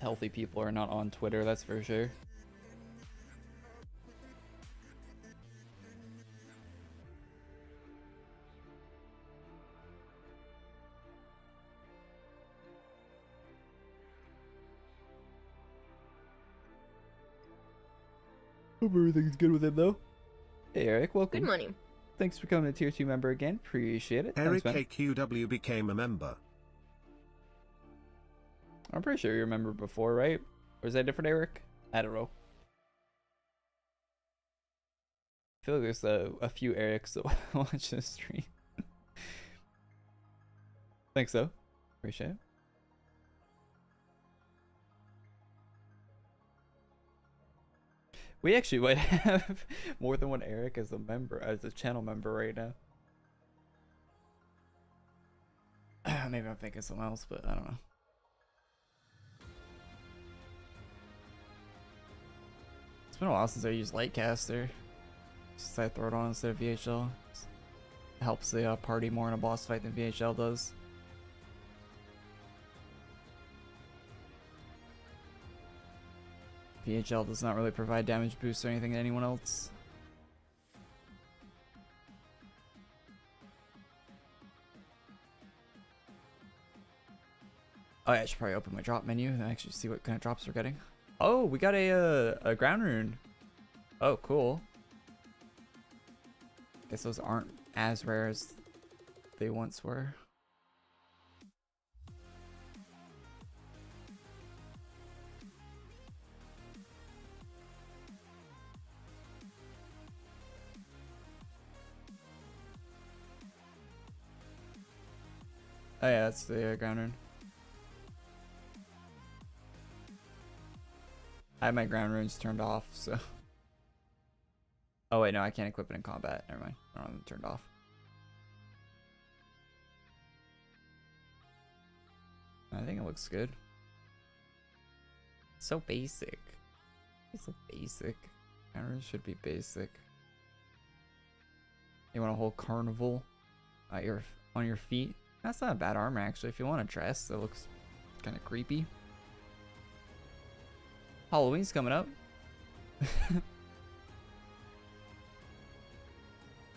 healthy people are not on Twitter, that's for sure. Hope everything's good with him though. Hey Eric, welcome. Good morning. Thanks for becoming a tier 2 member again. Appreciate it. Eric Thanks, AQW became a member. I'm pretty sure you remember before, right? Or is that different Eric? I don't know. I feel like there's a few Erics that watch this stream. Thanks though. Appreciate it. We actually might have more than one Eric as a member, as a channel member right now. Maybe I'm thinking something else, but I don't know. It's been a while since I used Lightcaster. Just I throw it on instead of VHL. It helps the party more in a boss fight than VHL does. VHL does not really provide damage boosts or anything to anyone else. Oh yeah, I should probably open my drop menu and actually see what kind of drops we're getting. Oh, we got a ground rune. Oh, cool. Guess those aren't as rare as they once were. Oh yeah, that's the ground rune. I have my ground runes turned off, so. Oh wait, no, I can't equip it in combat. Never mind. I don't have them turned off. I think it looks good. So basic. It's so basic. Ground runes should be basic. You want a whole carnival on your feet? That's not a bad armor actually. If you want a dress that looks kind of creepy. Halloween's coming up. What's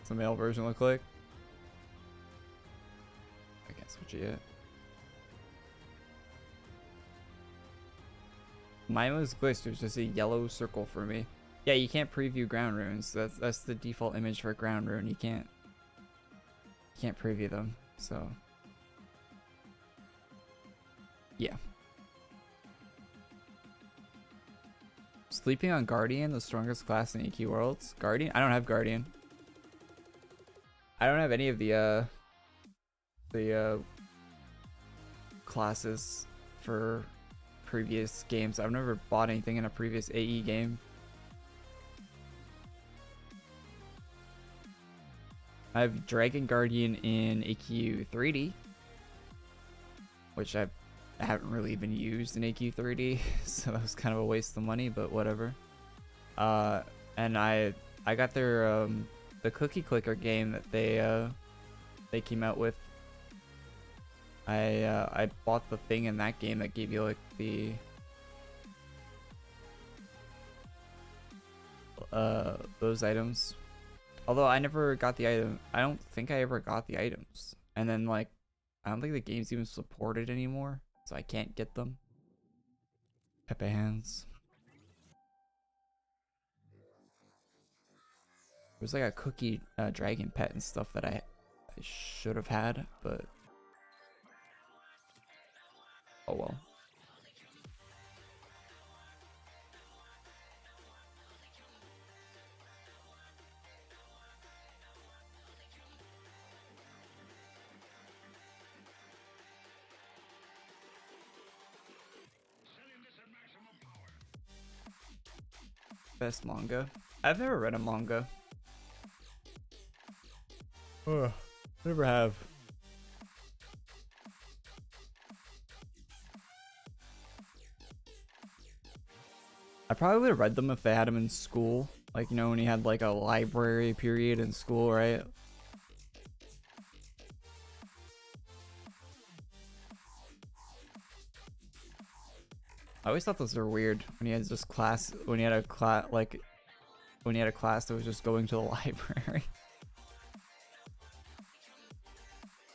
the male version look like? I can't switch it yet. Mine was glitched. It was just a yellow circle for me. Yeah, you can't preview ground runes. That's the default image for a ground rune. You can't preview them. So yeah. Sleeping on Guardian, the strongest class in AQWorlds. Guardian? I don't have Guardian. I don't have any of the classes for previous games. I've never bought anything in a previous AE game. I have Dragon Guardian in AQ 3D, which I haven't really even used in AQ 3D, so that was kind of a waste of money, but whatever. And I got their the cookie clicker game that they came out with. I bought the thing in that game that gave you like the those items. Although I never got the item. I don't think I ever got the items. And then like I don't think the game's even supported anymore, so I can't get them. Pepe hands. There's like a cookie dragon pet and stuff that I should have had, but oh well. Best manga? I've never read a manga. Ugh, never have. I probably would have read them if they had them in school. Like, you know, when you had like a library period in school, right? I always thought those were weird when you had just class, when you had a class, like when you had a class that was just going to the library.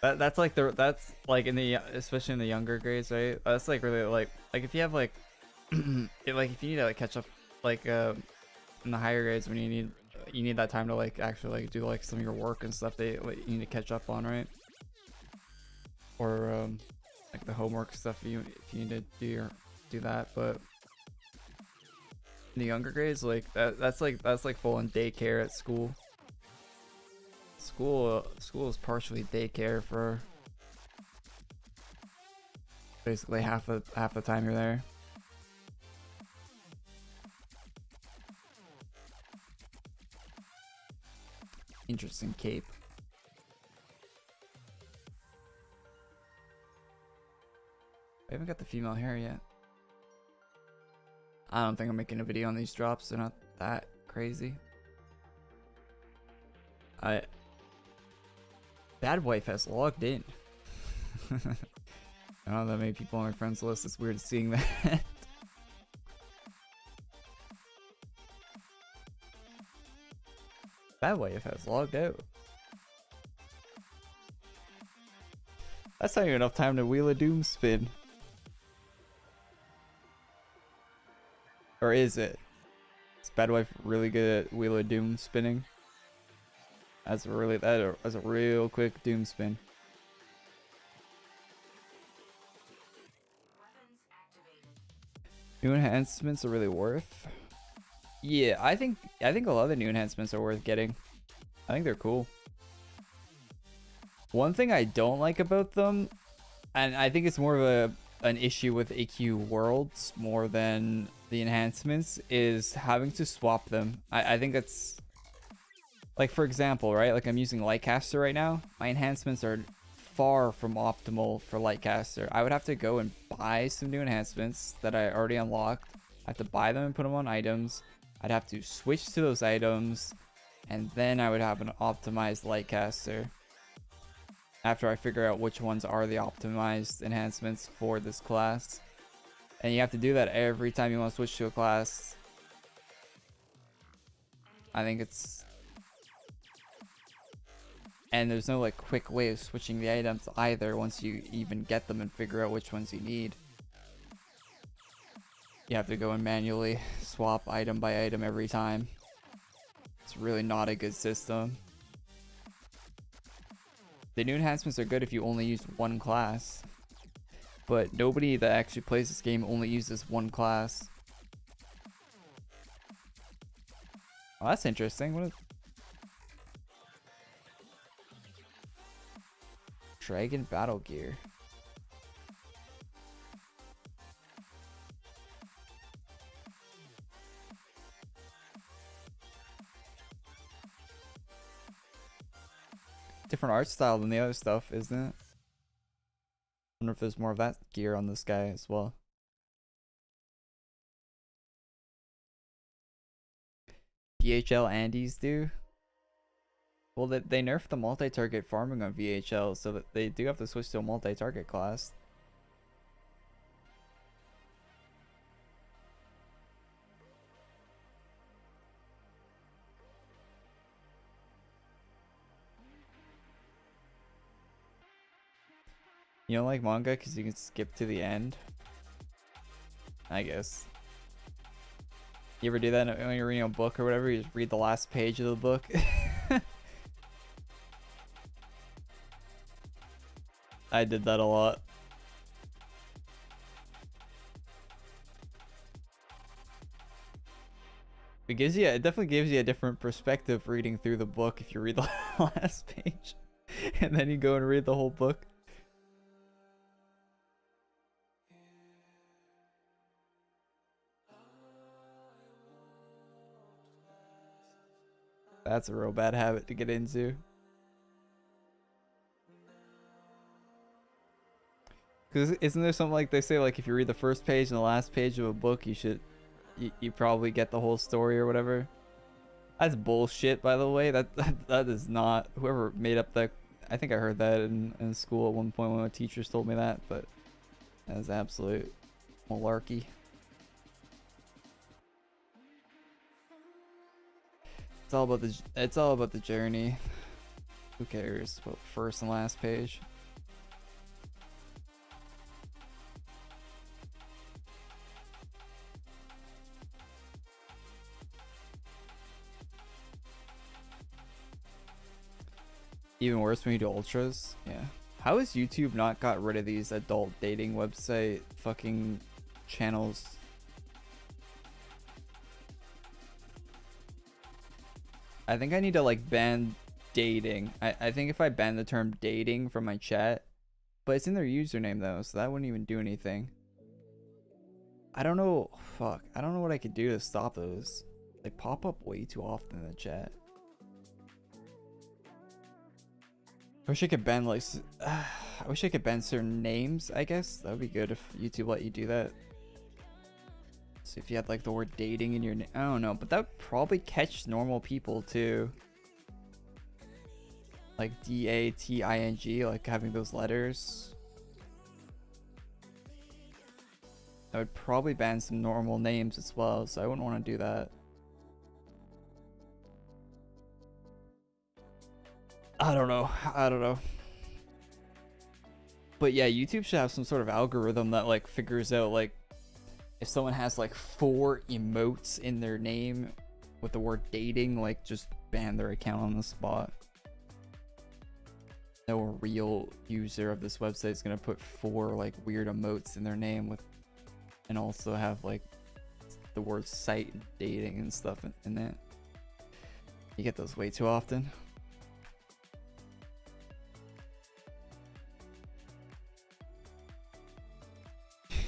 That's like that's like in the, especially in the younger grades, right? That's like really like if you have like if you need to like catch up like in the higher grades when you need that time to like actually like do like some of your work and stuff that like, you need to catch up on, right? Or like the homework stuff if you need to do that. But in the younger grades, like that's like full on daycare at school. School is partially daycare for basically half the time you're there. Interesting cape. I haven't got the female hair yet. I don't think I'm making a video on these drops. They're not that crazy. Bad wife has logged in. I don't know that many people on my friends list. It's weird seeing that. Bad wife has logged out. That's not even enough time to Wheel of Doom spin. Or is it? Is Bad Wife really good at Wheel of Doom spinning? That's a real quick Doom spin. New enhancements are really worth. Yeah, I think a lot of the new enhancements are worth getting. I think they're cool. One thing I don't like about them, and I think it's more of an issue with AQWorlds more than the enhancements, is having to swap them. I think that's like, for example, right? Like I'm using Lightcaster right now. My enhancements are far from optimal for Lightcaster. I would have to go and buy some new enhancements that I already unlocked. I have to buy them and put them on items. I'd have to switch to those items, and then I would have an optimized Lightcaster after I figure out which ones are the optimized enhancements for this class. And you have to do that every time you want to switch to a class. I think it's... And there's no like quick way of switching the items either once you even get them and figure out which ones you need. You have to go and manually swap item by item every time. It's really not a good system. The new enhancements are good if you only use one class, but nobody that actually plays this game only uses one class. Oh, that's interesting. What is... Dragon Battle Gear. Different art style than the other stuff, isn't it? I wonder if there's more of that gear on this guy as well. VHL Andes do? Well, they nerfed the multi-target farming on VHL, so that they do have to switch to a multi-target class. You don't like manga because you can skip to the end? I guess. You ever do that when you're reading a book or whatever? You just read the last page of the book? I did that a lot. It definitely gives you a different perspective reading through the book if you read the last page and then you go and read the whole book. That's a real bad habit to get into. Because isn't there something like they say, like if you read the first page and the last page of a book, you probably get the whole story or whatever? That's bullshit, by the way. That is not whoever made up that. I think I heard that in school at one point when my teachers told me that, but that is absolute malarkey. It's all about the journey. Who cares about first and last page? Even worse when you do ultras. Yeah. How has YouTube not got rid of these adult dating website fucking channels? I think I need to like ban dating. I think if I ban the term dating from my chat, but it's in their username though, so that wouldn't even do anything. I don't know. Fuck. I don't know what I could do to stop those. They pop up way too often in the chat. I wish I could ban like I wish I could ban certain names. I guess that would be good if YouTube let you do that. So if you had like the word dating in your name, I don't know, but that would probably catch normal people too. Like DATING, like having those letters. I would probably ban some normal names as well, so I wouldn't want to do that. I don't know. But yeah, YouTube should have some sort of algorithm that like figures out like if someone has like 4 emotes in their name with the word dating, like just ban their account on the spot. No real user of this website is gonna put 4 like weird emotes in their name with, and also have like the word site and dating and stuff in that. You get those way too often.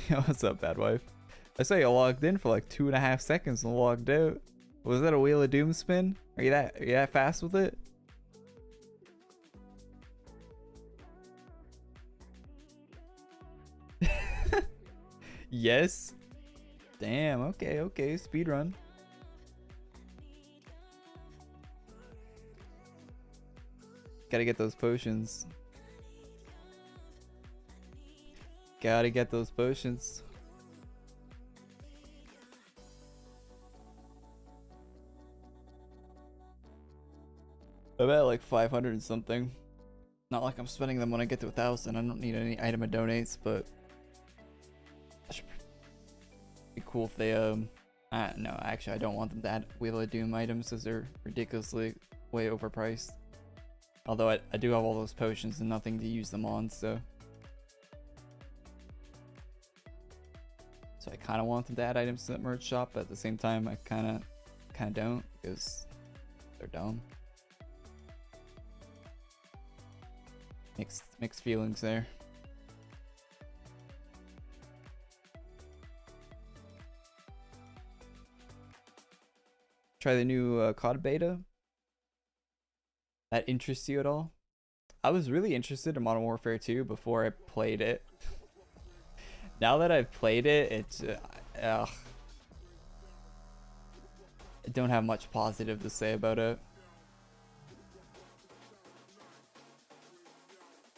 What's up, bad wife? I saw you logged in for like 2.5 seconds and logged out. Was that a Wheel of Doom spin? Are you that fast with it? Yes. Damn. Okay. Speedrun. Gotta get those potions. Gotta get those potions. I'm at like 500 and something. Not like I'm spending them when I get to 1,000. I don't need any item of donates, but that should be cool if they no, actually I don't want them to add Wheel of Doom items as they're ridiculously way overpriced. Although I do have all those potions and nothing to use them on, so I kind of want them to add items to that merch shop, but at the same time I kind of don't, because they're dumb. Mixed feelings there. Try the new COD beta. That interests you at all? I was really interested in Modern Warfare 2 before I played it. Now that I've played it, it's I don't have much positive to say about it.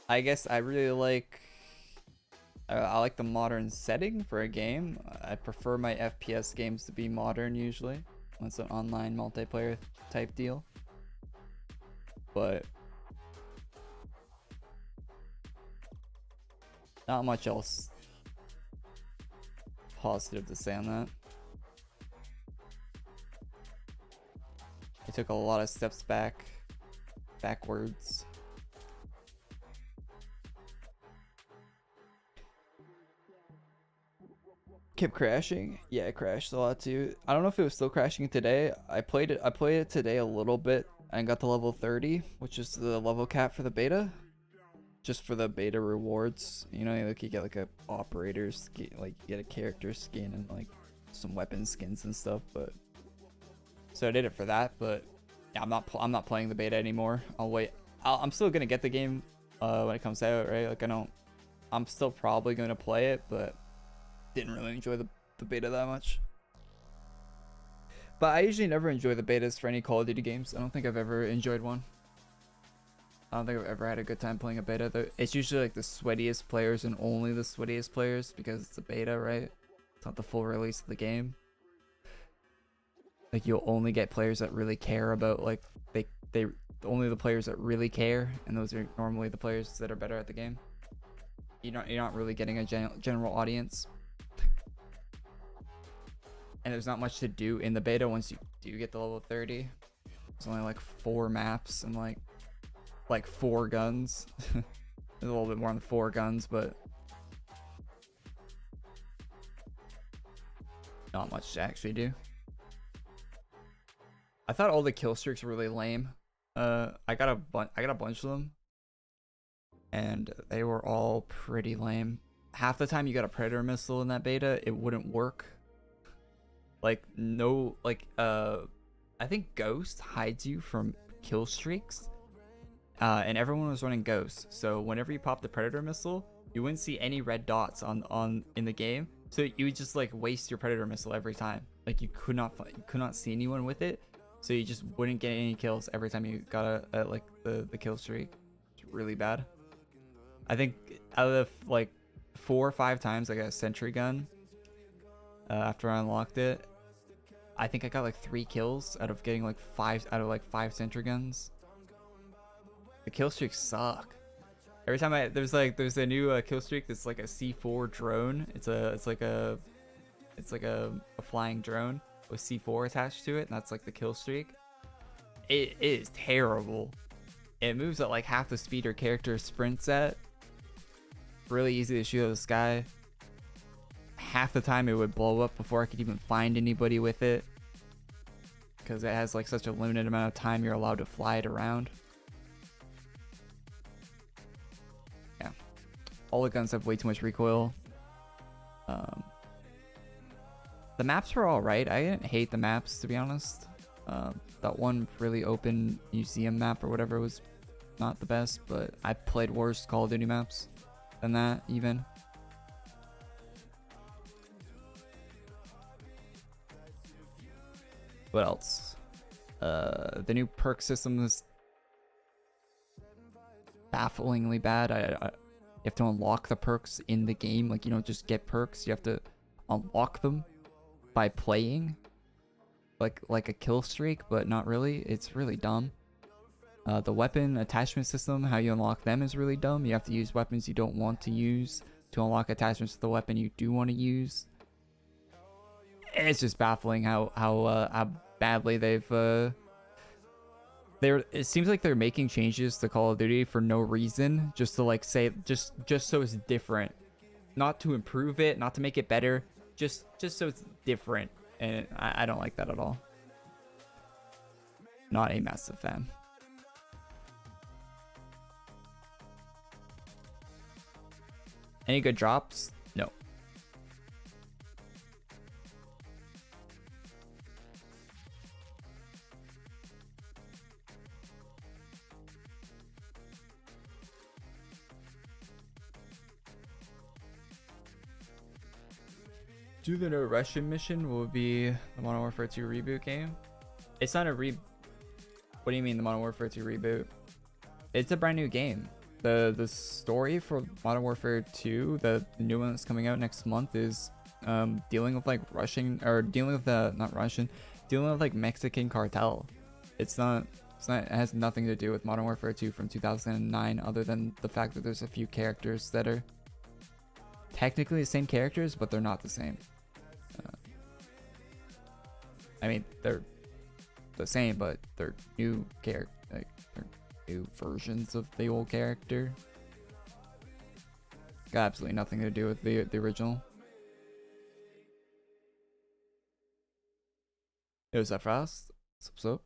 I guess I really like I like the modern setting for a game. I prefer my FPS games to be modern usually when it's an online multiplayer type deal. But not much else positive to say on that. I took a lot of steps backwards. Kept crashing. Yeah, it crashed a lot too. I don't know if it was still crashing today. I played it today a little bit and got to level 30, which is the level cap for the beta. Just for the beta rewards, you know, like you get like a operator skin, like you get a character skin and like some weapon skins and stuff. But so I did it for that. But yeah, I'm not playing the beta anymore. I'll wait. I'm still gonna get the game when it comes out, right? Like I'm still probably gonna play it, but didn't really enjoy the beta that much. But I usually never enjoy the betas for any Call of Duty games. I don't think I've ever enjoyed one. I don't think I've ever had a good time playing a beta. It's usually like the sweatiest players and only the sweatiest players because it's a beta, right? It's not the full release of the game. Like you'll only get players that really care about like they only the players that really care, and those are normally the players that are better at the game. You're not really getting a general audience. And there's not much to do in the beta once you do get to level 30. There's only like 4 maps and like 4 guns. There's a little bit more on the 4 guns, but not much to actually do. I thought all the kill streaks were really lame. I got a bunch of them, and they were all pretty lame. Half the time you got a predator missile in that beta, it wouldn't work. Like no, like I think Ghost hides you from kill streaks, and everyone was running Ghost. So whenever you pop the predator missile, you wouldn't see any red dots on in the game. So you would just like waste your predator missile every time. Like you could not see anyone with it. So you just wouldn't get any kills every time you got like the kill streak. It's really bad. I think out of like 4 or 5 times I got a sentry gun after I unlocked it. I think I got like 3 kills out of getting like 5 out of like 5 sentry guns. The kill streaks suck. Every time there's a new kill streak that's like a C4 drone. It's like a flying drone with C4 attached to it, and that's like the kill streak. It is terrible. It moves at like half the speed your character sprints at. Really easy to shoot out of the sky. Half the time it would blow up before I could even find anybody with it, because it has like such a limited amount of time you're allowed to fly it around. Yeah, all the guns have way too much recoil. The maps were all right. I didn't hate the maps, to be honest. That one really open museum map or whatever was not the best, but I played worse Call of Duty maps than that even. What else? The new perk system is bafflingly bad. You have to unlock the perks in the game. Like, you don't just get perks. You have to unlock them by playing. Like a kill streak, but not really. It's really dumb. The weapon attachment system, how you unlock them is really dumb. You have to use weapons you don't want to use to unlock attachments to the weapon you do want to use. It's just baffling how badly they've it seems like they're making changes to Call of Duty for no reason, just to like say just so it's different, not to improve it, not to make it better, just so it's different. And I don't like that at all. Not a massive fan. Any good drops? No. Do the No Russian mission will be the Modern Warfare 2 reboot game. It's not a What do you mean the Modern Warfare 2 reboot? It's a brand new game. The story for Modern Warfare 2, the new one that's coming out next month, is dealing with like dealing with like Mexican cartel. It has nothing to do with Modern Warfare 2 from 2009, other than the fact that there's a few characters that are technically the same characters, but they're not the same. I mean, they're the same, but they're new they're new versions of the old character. Got absolutely nothing to do with the original. It was that fast. So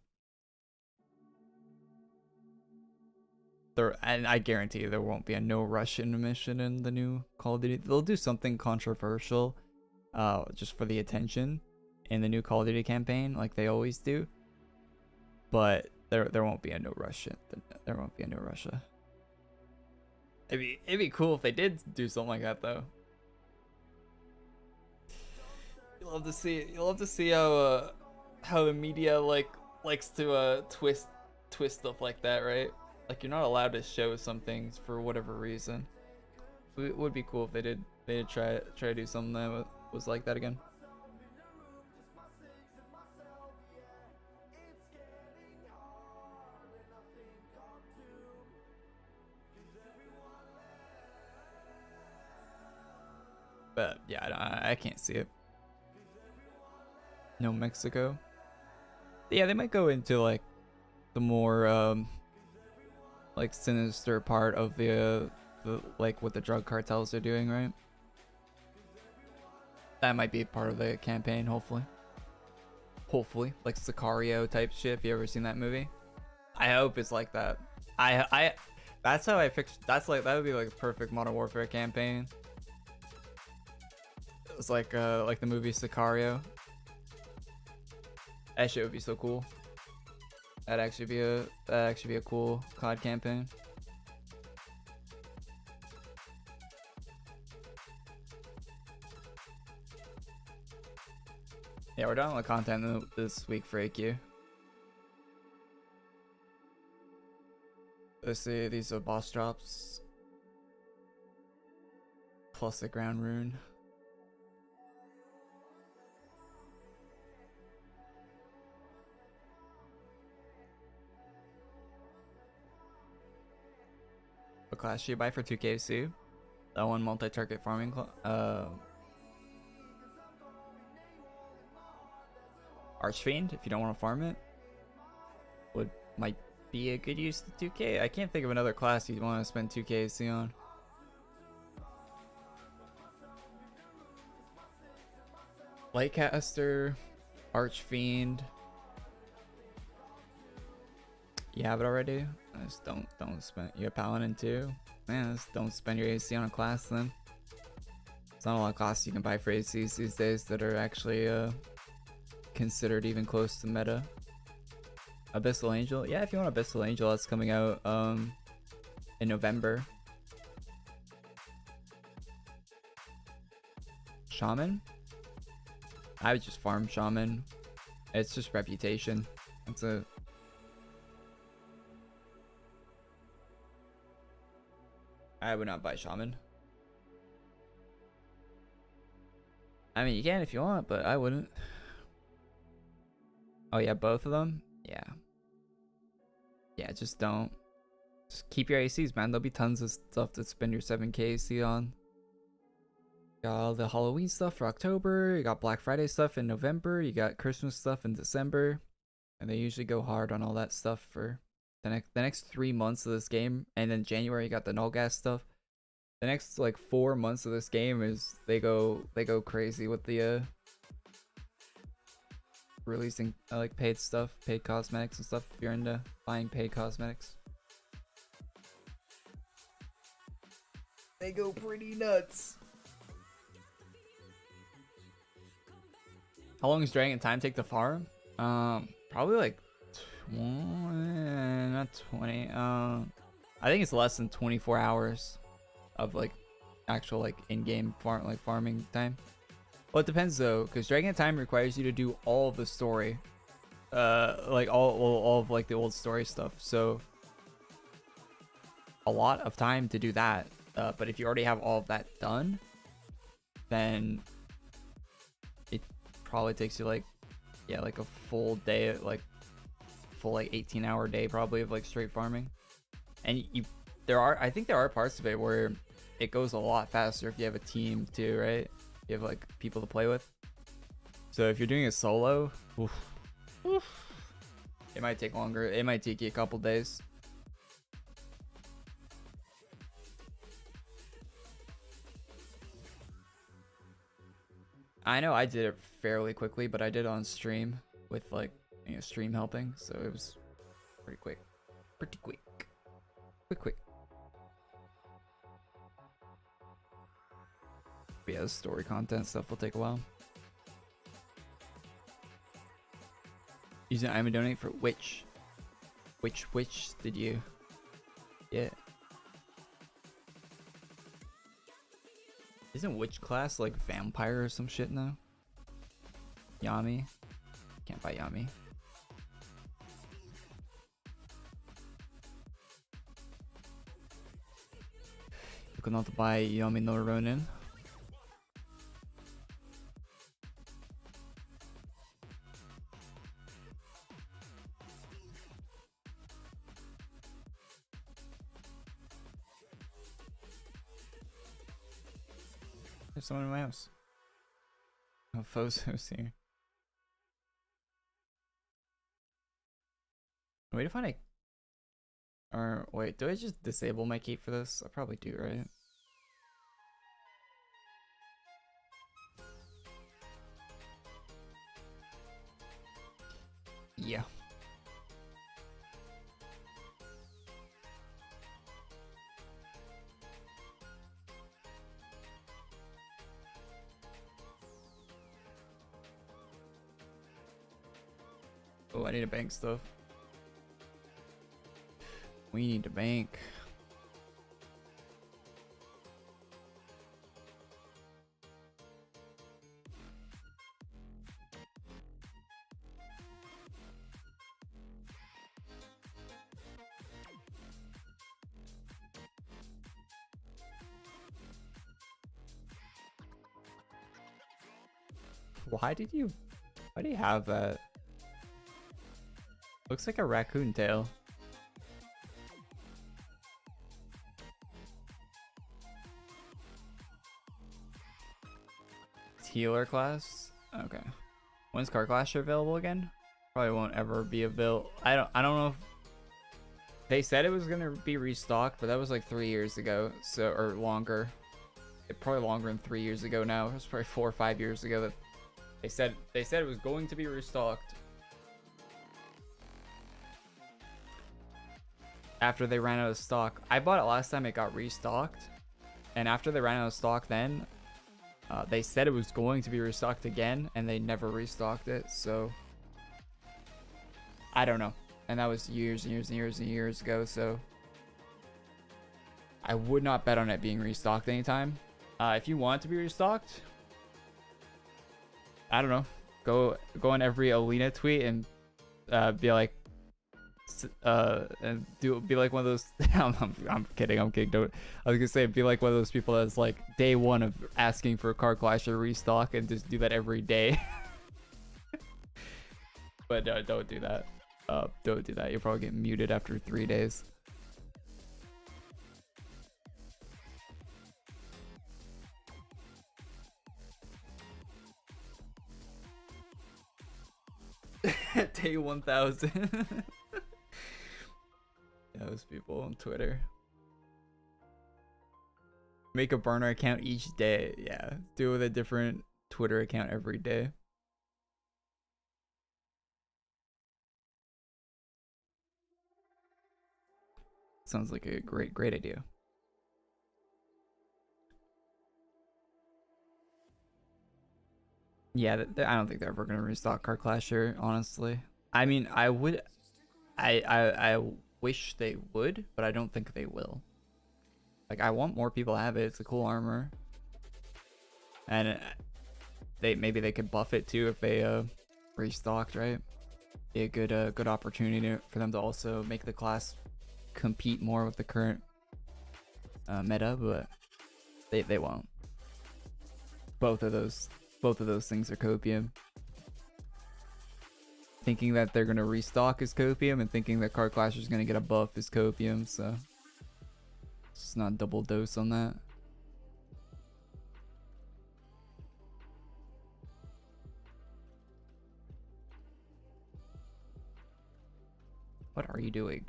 and I guarantee you there won't be a no Russian mission in the new Call of Duty. They'll do something controversial, just for the attention in the new Call of Duty campaign, like they always do. But there won't be a no Russian. There won't be a no Russia. It'd be cool if they did do something like that, though. You'll love to see how how the media likes to twist stuff like that, right? Like you're not allowed to show some things for whatever reason. It would be cool if they did try to do something that was like that again. But yeah, I can't see it. No Mexico. Yeah, they might go into like the more like sinister part of the like what the drug cartels are doing, right? That might be part of the campaign, hopefully. Hopefully, like Sicario type shit. If you ever seen that movie, I hope it's like that. I that's how I picture. That's like that would be like a perfect Modern Warfare campaign. It's like the movie Sicario. That shit would be so cool. That'd actually be a cool COD campaign. Yeah, we're done with content this week for AQ. Let's see, these are boss drops. Plus the ground rune. What class should you buy for 2KC? That one multi-target farming Archfiend, if you don't want to farm it, might be a good use of 2K. I can't think of another class you'd want to spend 2KC on. Lightcaster, Archfiend. You have it already? Just don't spend. You have Paladin too? Man, just don't spend your AC on a class then. There's not a lot of classes you can buy for ACs these days that are actually considered even close to meta. Abyssal Angel? Yeah, if you want Abyssal Angel, that's coming out in November. Shaman? I would just farm Shaman. It's just reputation. That's it. I would not buy Shaman. I mean, you can if you want, but I wouldn't. Oh yeah, both of them? Yeah. Yeah, just don't. Just keep your ACs, man. There'll be tons of stuff to spend your 7K AC on. Got all the Halloween stuff for October. You got Black Friday stuff in November. You got Christmas stuff in December. And they usually go hard on all that stuff for the next 3 months of this game. And then January you got the null gas stuff. The next like 4 months of this game is they go crazy with the releasing like paid stuff, paid cosmetics and stuff if you're into buying paid cosmetics. They go pretty nuts. How long does Dragon Time take to farm? Probably like not 20. I think it's less than 24 hours of like actual like in-game farming time. Well, it depends though, because Dragon Time requires you to do all of the story, like all of like the old story stuff. So a lot of time to do that. But if you already have all of that done, then it probably takes you like, yeah, like a full day, like full like 18-hour day probably of like straight farming. And I think there are parts of it where it goes a lot faster if you have a team too, right? You have like people to play with. So if you're doing a solo, it might take longer. It might take you a couple days. I know I did it fairly quickly, but I did it on stream with like, you know, stream helping, so it was pretty quick. Quick. But yeah, the story content stuff will take a while. Using I'm a donate for which did you get? Isn't witch class like vampire or some shit now? Yami. Can't buy Yami. You cannot buy Yami no Ronin. There's someone in my house. Oh, Fozo's here. Way to find a... Or, wait, do I just disable my keep for this? I probably do, right? Yeah. Oh, I need to bank stuff. We need to bank. Why do you have that? Looks like a raccoon tail. It's healer class? Okay. When's Car Clasher available again? Probably won't ever be available. I don't know if they said it was gonna be restocked, but that was like 3 years ago, so or longer. Probably longer than 3 years ago now. It was probably 4 or 5 years ago that they said it was going to be restocked. After they ran out of stock. I bought it last time it got restocked, and after they ran out of stock then they said it was going to be restocked again, and they never restocked it, so I don't know. And that was years and years and years and years ago, so I would not bet on it being restocked anytime. If you want it to be restocked, I don't know, go on every Alina tweet and be like, and be like one of those. I'm kidding. Don't. I was gonna say be like one of those people that's like day one of asking for a Car Clasher restock and just do that every day. But don't do that. Don't do that. You'll probably get muted after 3 days. Day 1000. Those people on Twitter. Make a burner account each day. Yeah, do it with a different Twitter account every day. Sounds like a great idea. Yeah, I don't think they're ever gonna restock Car Clasher, honestly. I mean, I would, I wish they would, but I don't think they will. Like, I want more people to have it. It's a cool armor, and maybe they could buff it too if they restocked, right? Be a good opportunity for them to also make the class compete more with the current meta, but they won't. Both of those things are copium. Thinking that they're gonna restock is copium, and thinking that Car Clasher is gonna get a buff is copium, so it's not double dose on that. What are you doing?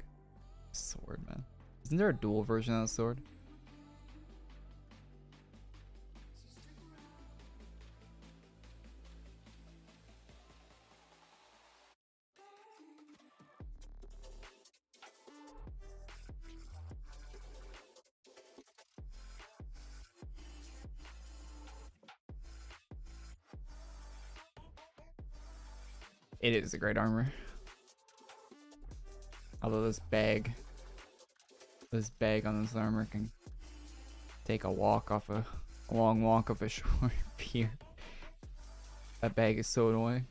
Sword, man. Isn't there a dual version of the sword? It is a great armor. Although this bag on this armor can take a long walk off a short pier. That bag is so annoying.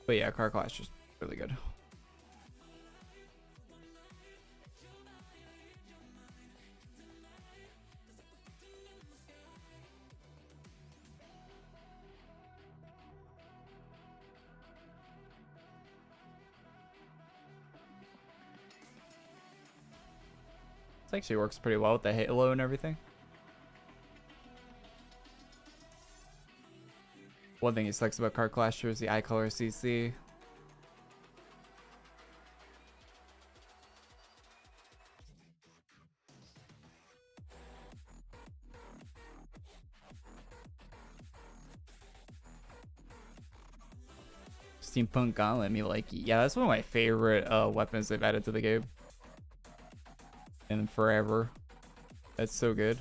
But yeah, Car Clash is really good. This actually works pretty well with the halo and everything. One thing he sucks about Car Clasher is the eye color CC. Steampunk Gauntlet, me like, yeah, that's one of my favorite weapons they've added to the game. And forever. That's so good.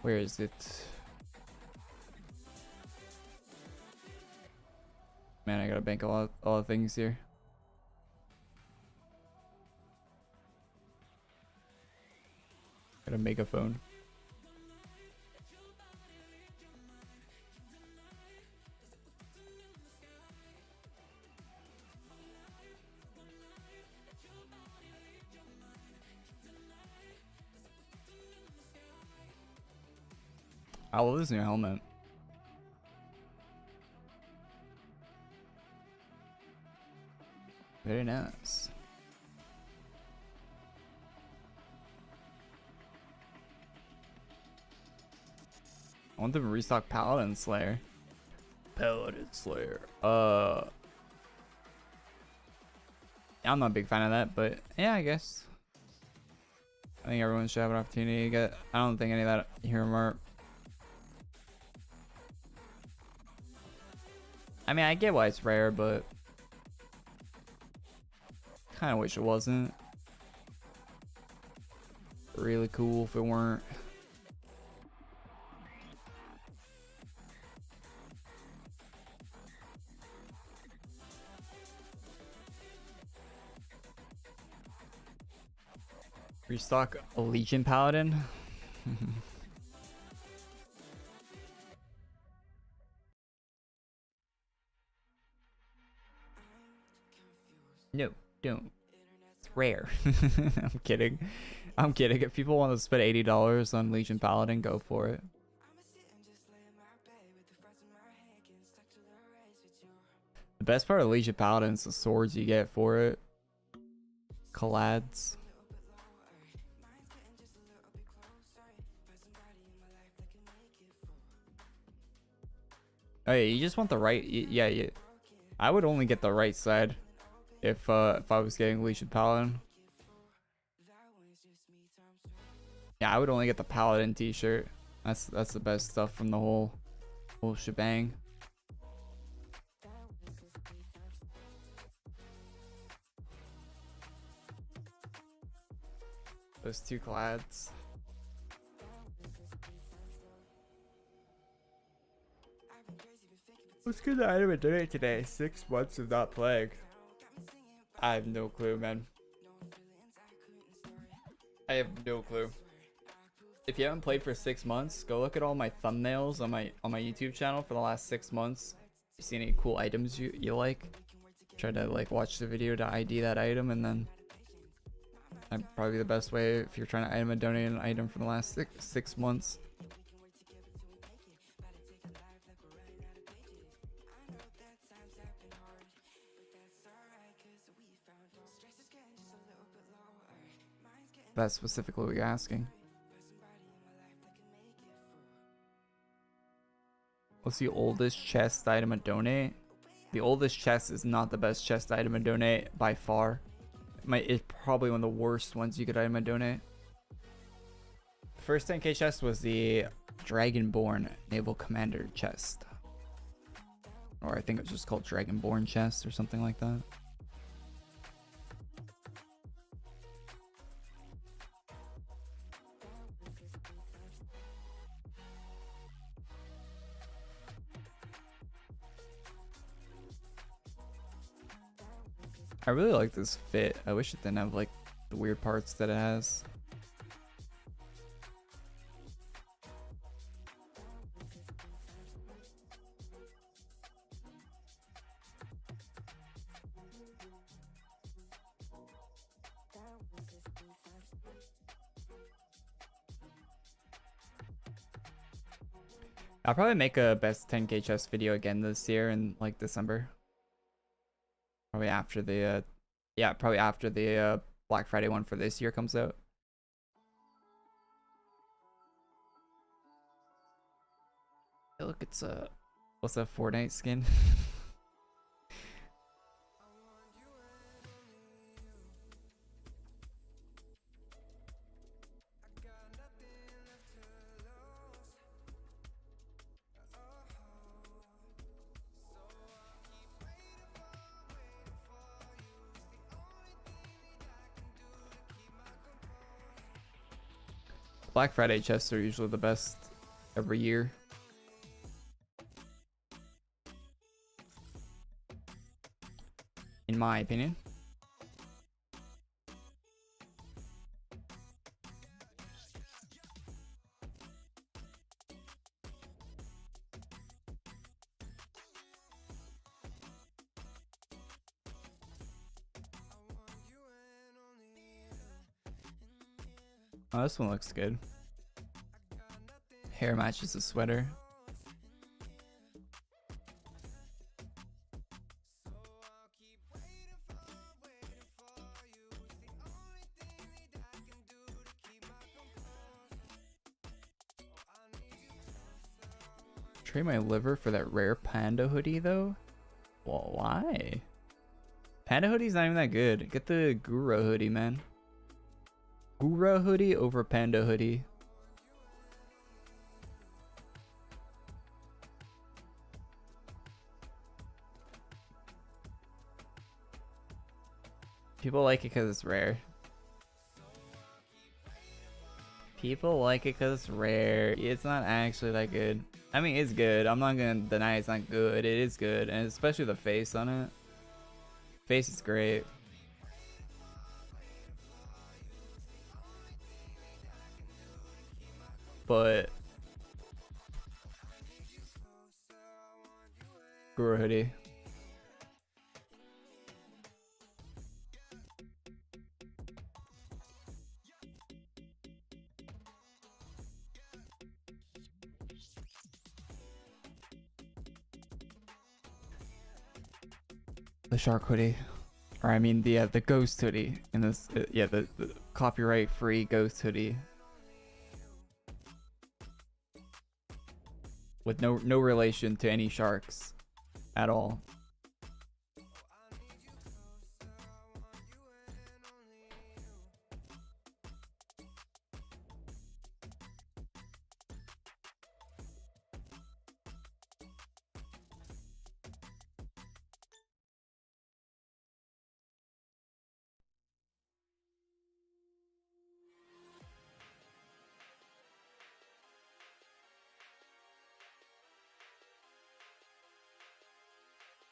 Where is it? Man, I gotta bank a lot of things here. Got a megaphone. I love this new helmet. Very nice. I want them to restock Paladin Slayer. Paladin Slayer. I'm not a big fan of that, but yeah, I guess. I think everyone should have an opportunity to get. I don't think any of that hero mark. I mean, I get why it's rare, but kind of wish it wasn't. Really cool if it weren't. Restock a Legion Paladin. No, don't. It's rare. I'm kidding. I'm kidding. If people want to spend $80 on Legion Paladin, go for it. The best part of Legion Paladin is the swords you get for it. Collads. Oh yeah, you just want the right. Yeah. I would only get the right side if I was getting Legion Paladin. Yeah, I would only get the Paladin t-shirt. That's the best stuff from the whole shebang. Those two clads. What's good that item doing it today? 6 months of not playing. I have no clue, man. I have no clue. If you haven't played for 6 months, go look at all my thumbnails on my YouTube channel for the last 6 months. If you see any cool items you like, try to like watch the video to ID that item, and then that'd probably be the best way if you're trying to item and donate an item for the last six months. That's specifically what you're asking. What's the oldest chest item to donate? The oldest chest is not the best chest item to donate by far. It's probably one of the worst ones you could item and donate. First 10k chest was the Dragonborn Naval Commander chest. Or I think it was just called Dragonborn chest or something like that. I really like this fit. I wish it didn't have like the weird parts that it has. I'll probably make a best 10k chest video again this year in like December. Probably after the yeah, probably after the Black Friday one for this year comes out. Hey, look, it's a what's that Fortnite skin? Black Friday chests are usually the best every year. In my opinion. Oh, this one looks good. Hair matches the sweater. Trade my liver for that rare panda hoodie though? Well, why? Panda hoodie's not even that good. Get the Gura hoodie, man. Gura hoodie over panda hoodie. People like it because it's rare. People like it because it's rare. It's not actually that good. I mean, it's good. I'm not gonna deny it's not good. It is good, and especially the face on it. Face is great. But Guru hoodie. The shark hoodie, or I mean the ghost hoodie in this. Yeah, the copyright free ghost hoodie. With no relation to any sharks at all.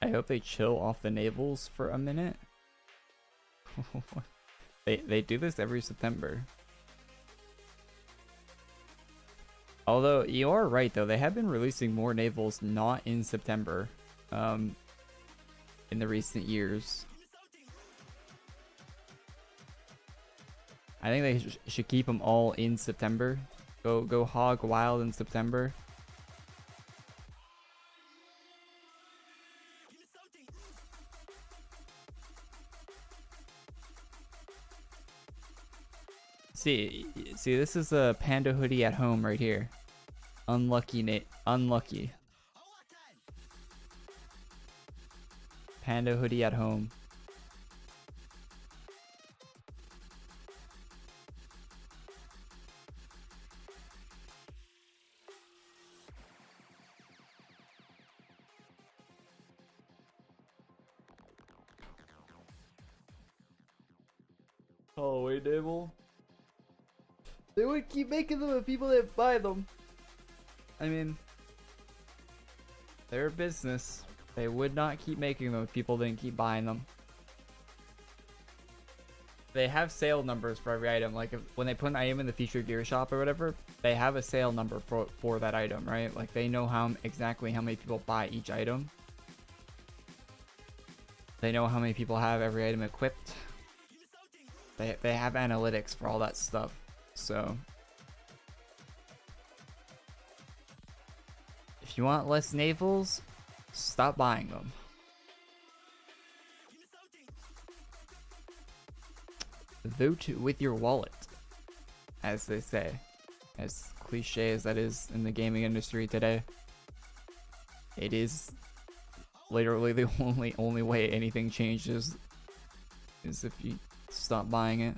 I hope they chill off the navals for a minute. They do this every September. Although you are right though, they have been releasing more navals not in September in the recent years. I think they should keep them all in September. Go hog wild in September. See, this is a panda hoodie at home right here. Unlucky. Panda hoodie at home. Oh wait, Naval. They would keep making them if people didn't buy them. I mean, they're a business. They would not keep making them if people didn't keep buying them. they have sale numbers for every item. Like when they put an item in the featured gear shop or whatever, they have a sale number for that item, right? Like they know exactly how many people buy each item. They know how many people have every item equipped. They have analytics for all that stuff. So if you want less navals, stop buying them. Vote with your wallet, as they say. As cliche as that is in the gaming industry today, it is literally the only way anything changes is if you stop buying it.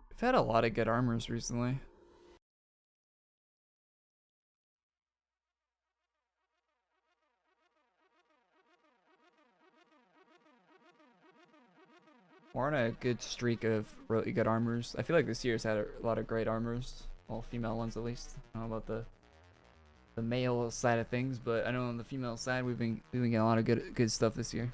We've had a lot of good armors recently. We're on a good streak of really good armors. I feel like this year's had a lot of great armors. All female ones at least. I don't know about the male side of things, but I know on the female side we've been getting a lot of good stuff this year.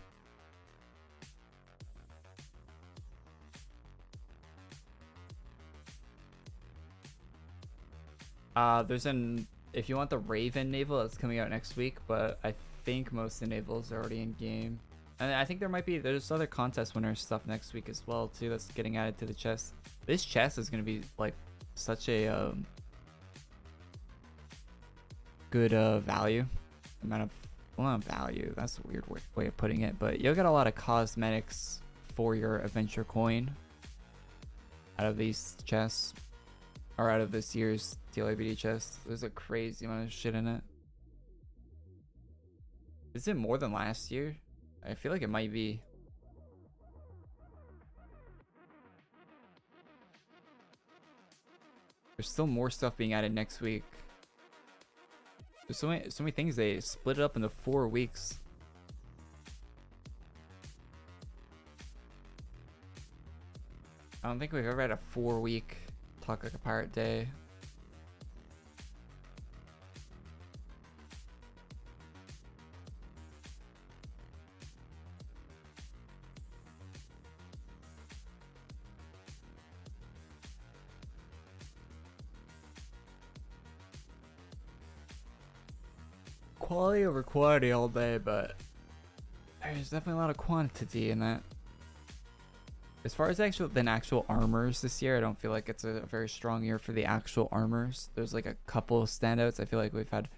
If you want the Raven naval, that's coming out next week, but I think most of the navals are already in game. And I think there's other contest winner stuff next week as well too that's getting added to the chest. This chest is gonna be like such a good value amount of, well, not value, that's a weird way of putting it, but you'll get a lot of cosmetics for your adventure coin out of these chests, or out of this year's TLABD chest. There's a crazy amount of shit in it. Is it more than last year? I feel like it might be. There's still more stuff being added next week. There's so many things. They split it up into 4 weeks. I don't think we've ever had a 4-week Talk Like a Pirate day. Quality over quantity all day, but there's definitely a lot of quantity in that. As far as actual armors this year, I don't feel like it's a very strong year for the actual armors. There's like a couple of standouts. I feel like we've had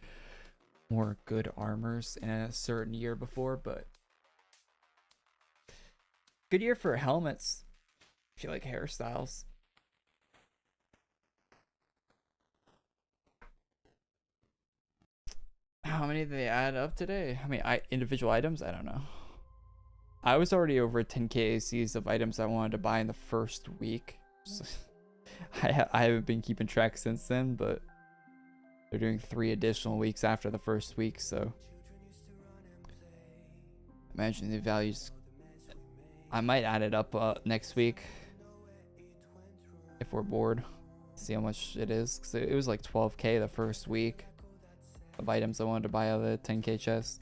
more good armors in a certain year before, but good year for helmets. I feel like hairstyles. How many did they add up today? How many individual items? I don't know. I was already over 10k ACs of items I wanted to buy in the first week. So I haven't been keeping track since then, but they're doing 3 additional weeks after the first week, so imagine the values. I might add it up next week if we're bored. See how much it is, because it was like 12k the first week of items I wanted to buy out of the 10k chest.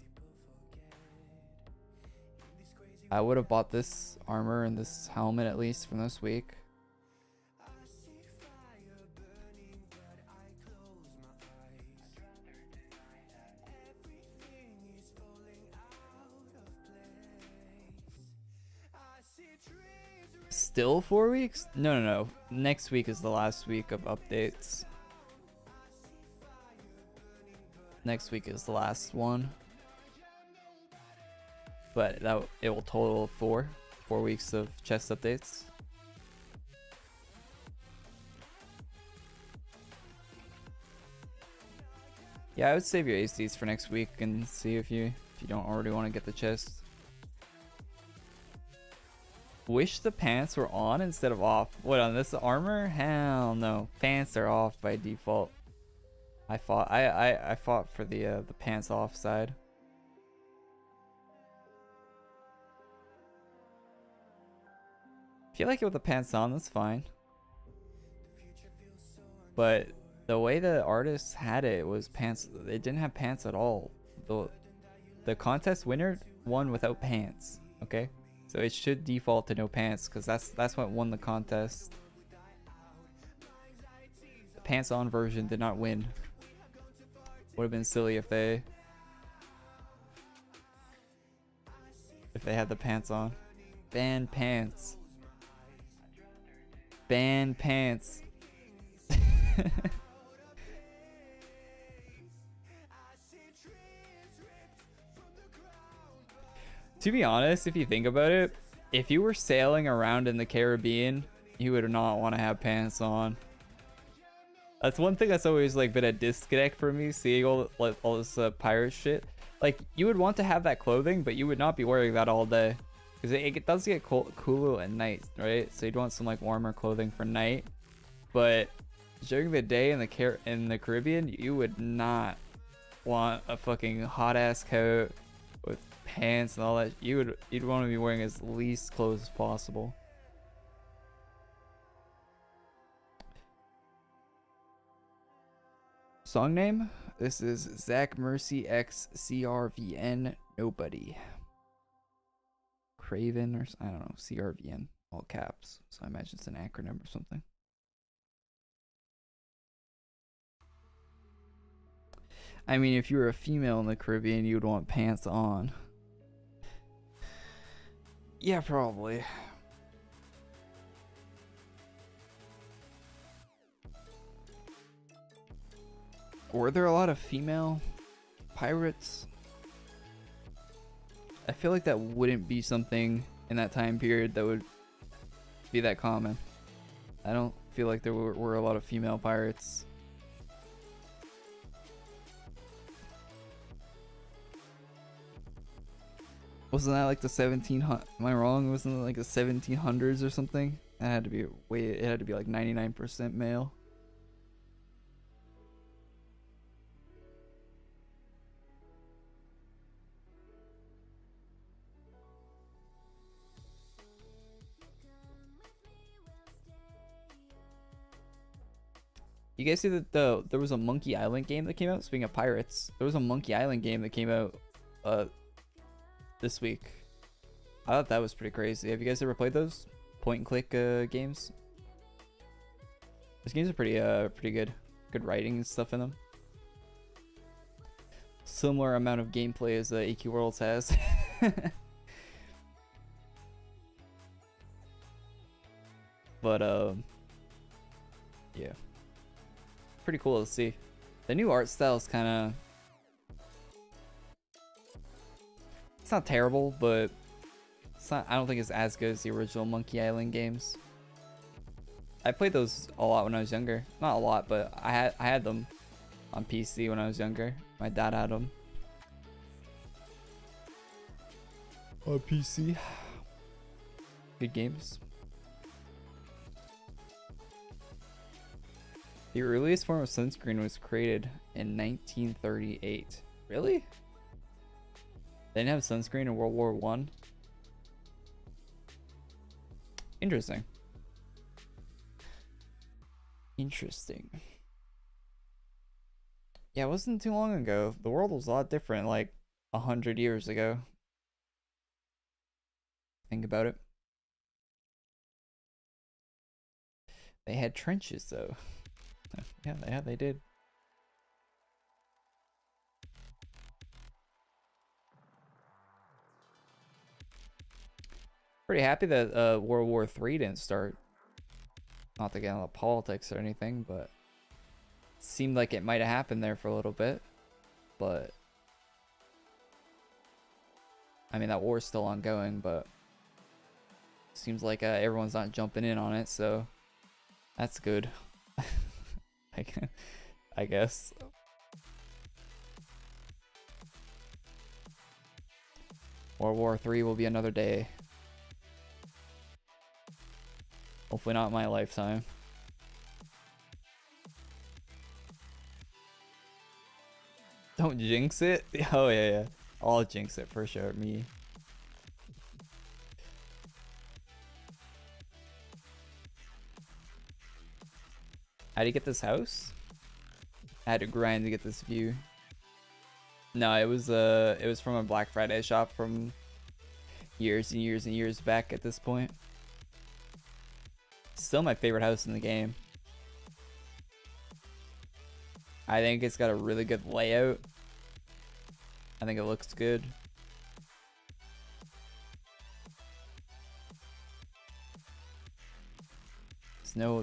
I would have bought this armor and this helmet at least from this week. Still 4 weeks? No. Next week is the last week of updates. Next week is the last one. But it will total 4 weeks of chest updates. Yeah, I would save your ACs for next week and see if you don't already want to get the chest. Wish the pants were on instead of off. What, on this armor? Hell no. Pants are off by default. I fought for the pants off side. If you like it with the pants on, that's fine. But the way the artists had it was pants. They didn't have pants at all. The contest winner won without pants. Okay, so it should default to no pants because that's what won the contest. The pants on version did not win. Would have been silly if they had the pants on. Ban pants. Ban pants. To be honest, if you think about it, if you were sailing around in the Caribbean, you would not want to have pants on. That's one thing that's always like been a disconnect for me, seeing all this pirate shit. Like, you would want to have that clothing, but you would not be wearing that all day, because it does get cooler at night, right? So you'd want some like warmer clothing for night, but during the day in the Caribbean, you would not want a fucking hot ass coat with pants and all that. You'd want to be wearing as least clothes as possible. Song name? This is Zach Mercy X CRVN Nobody. Craven or I don't know, CRVN, all caps. So I imagine it's an acronym or something. I mean, if you were a female in the Caribbean, you would want pants on. Yeah, probably. Were there a lot of female pirates? I feel like that wouldn't be something in that time period that would be that common. I don't feel like there were a lot of female pirates. Wasn't that like the 1700s? Am I wrong? Wasn't it like the 1700s or something? It had to be it had to be like 99% male. You guys see that there was a Monkey Island game that came out? Speaking of pirates, there was a Monkey Island game that came out this week. I thought that was pretty crazy. Have you guys ever played those point and click games? Those games are pretty good. Good writing and stuff in them. Similar amount of gameplay as AQWorlds has. But yeah, pretty cool to see. The new art style is kind of, it's not terrible, but it's not, I don't think it's as good as the original Monkey Island games. I played those a lot when I was younger. Not a lot, but I had them on PC when I was younger. My dad had them on PC. Good games. The earliest form of sunscreen was created in 1938. Really? They didn't have sunscreen in World War I? Interesting. Interesting. Yeah, it wasn't too long ago. The world was a lot different, like 100 years ago. Think about it. They had trenches, though. Yeah, they did. Pretty happy that World War III didn't start. Not to get into politics or anything, but it seemed like it might have happened there for a little bit. But I mean, that war's still ongoing, but it seems like everyone's not jumping in on it, so that's good. I guess. World War III will be another day. Hopefully not my lifetime. Don't jinx it. Oh yeah, yeah. I'll jinx it for sure. Me. How do you get this house? I had to grind to get this view. No, it was from a Black Friday shop from years and years and years back at this point. Still my favorite house in the game. I think it's got a really good layout. I think it looks good.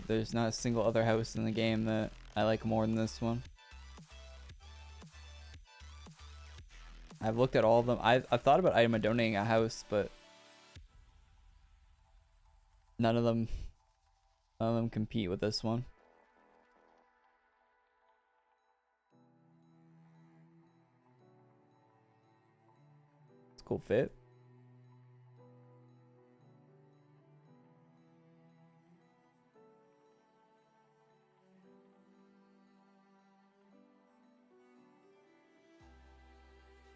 There's not a single other house in the game that I like more than this one. I've looked at all of them. I've thought about item donating a house, but none of them compete with this one. It's a cool fit.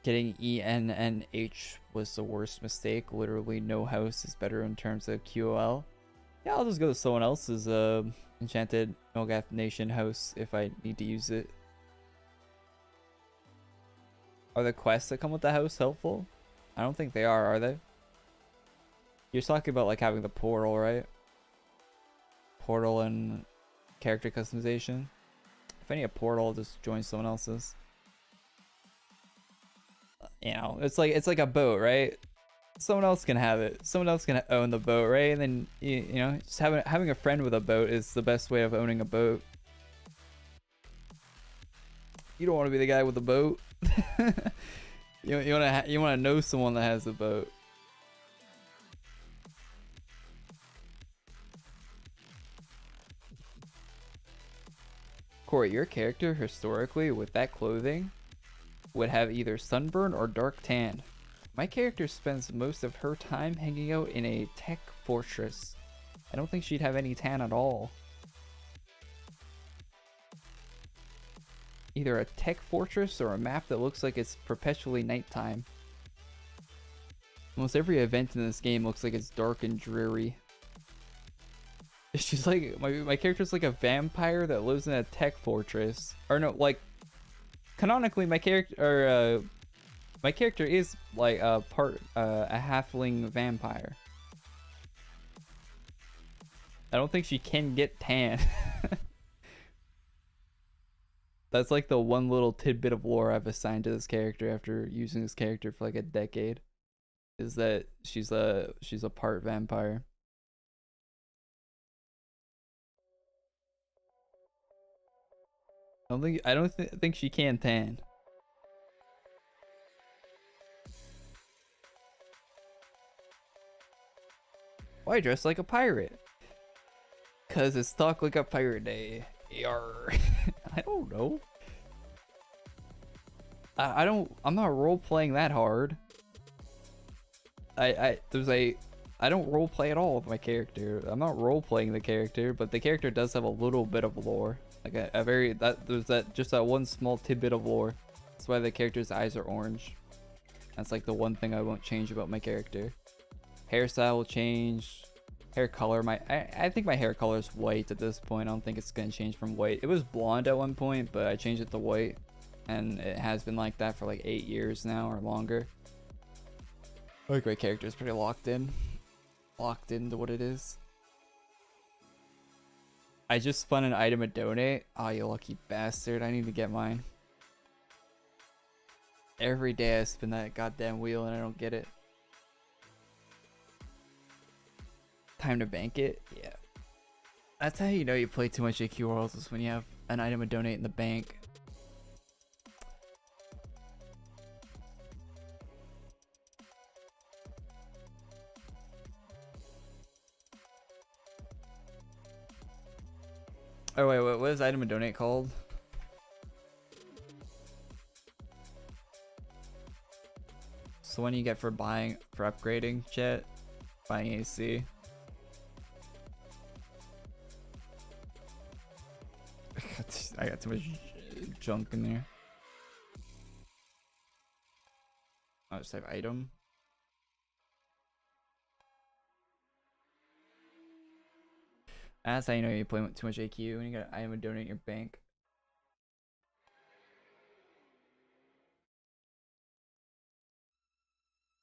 Getting ENNH was the worst mistake. Literally no house is better in terms of QOL. Yeah, I'll just go to someone else's enchanted Nogath Nation house if I need to use it. Are the quests that come with the house helpful? I don't think they are they? You're talking about like having the portal, right? Portal and character customization. If I need a portal, I'll just join someone else's. You know, it's like a boat, right? Someone else can have it. Someone else can own the boat, right? And then you know, just having a friend with a boat is the best way of owning a boat. You don't want to be the guy with the boat. you want to know someone that has a boat. Korey, your character historically with that clothing would have either sunburn or dark tan. My character spends most of her time hanging out in a tech fortress. I don't think she'd have any tan at all. Either a tech fortress or a map that looks like it's perpetually nighttime. Almost every event in this game looks like it's dark and dreary. She's like, my character's like a vampire that lives in a tech fortress. Or no, like, canonically my character is like a halfling vampire. I don't think she can get tan. That's like the one little tidbit of lore I've assigned to this character after using this character for like a decade, is that she's a part vampire. I don't think she can tan. Why dress like a pirate? Cause it's talk like a pirate day. Yarr. I don't know. I'm not role playing that hard. I don't role play at all with my character. I'm not role playing the character, but the character does have a little bit of lore. Like there's that one small tidbit of lore. That's why the character's eyes are orange. That's like the one thing I won't change about my character. Hairstyle will change. Hair color, I think my hair color is white at this point. I don't think it's gonna change from white. It was blonde at one point, but I changed it to white, and it has been like that for like 8 years now or longer. My character is pretty locked into what it is. I just spun an item to donate. Oh, you lucky bastard! I need to get mine. Every day I spin that goddamn wheel and I don't get it. Time to bank it. Yeah, that's how you know you play too much AQWorlds, is when you have an item to donate in the bank. Oh wait, what is item to donate called? So when you get for upgrading chat, buying AC. I got too much junk in there. just type item. That's how you know you play too much AQ when you got item and donate your bank.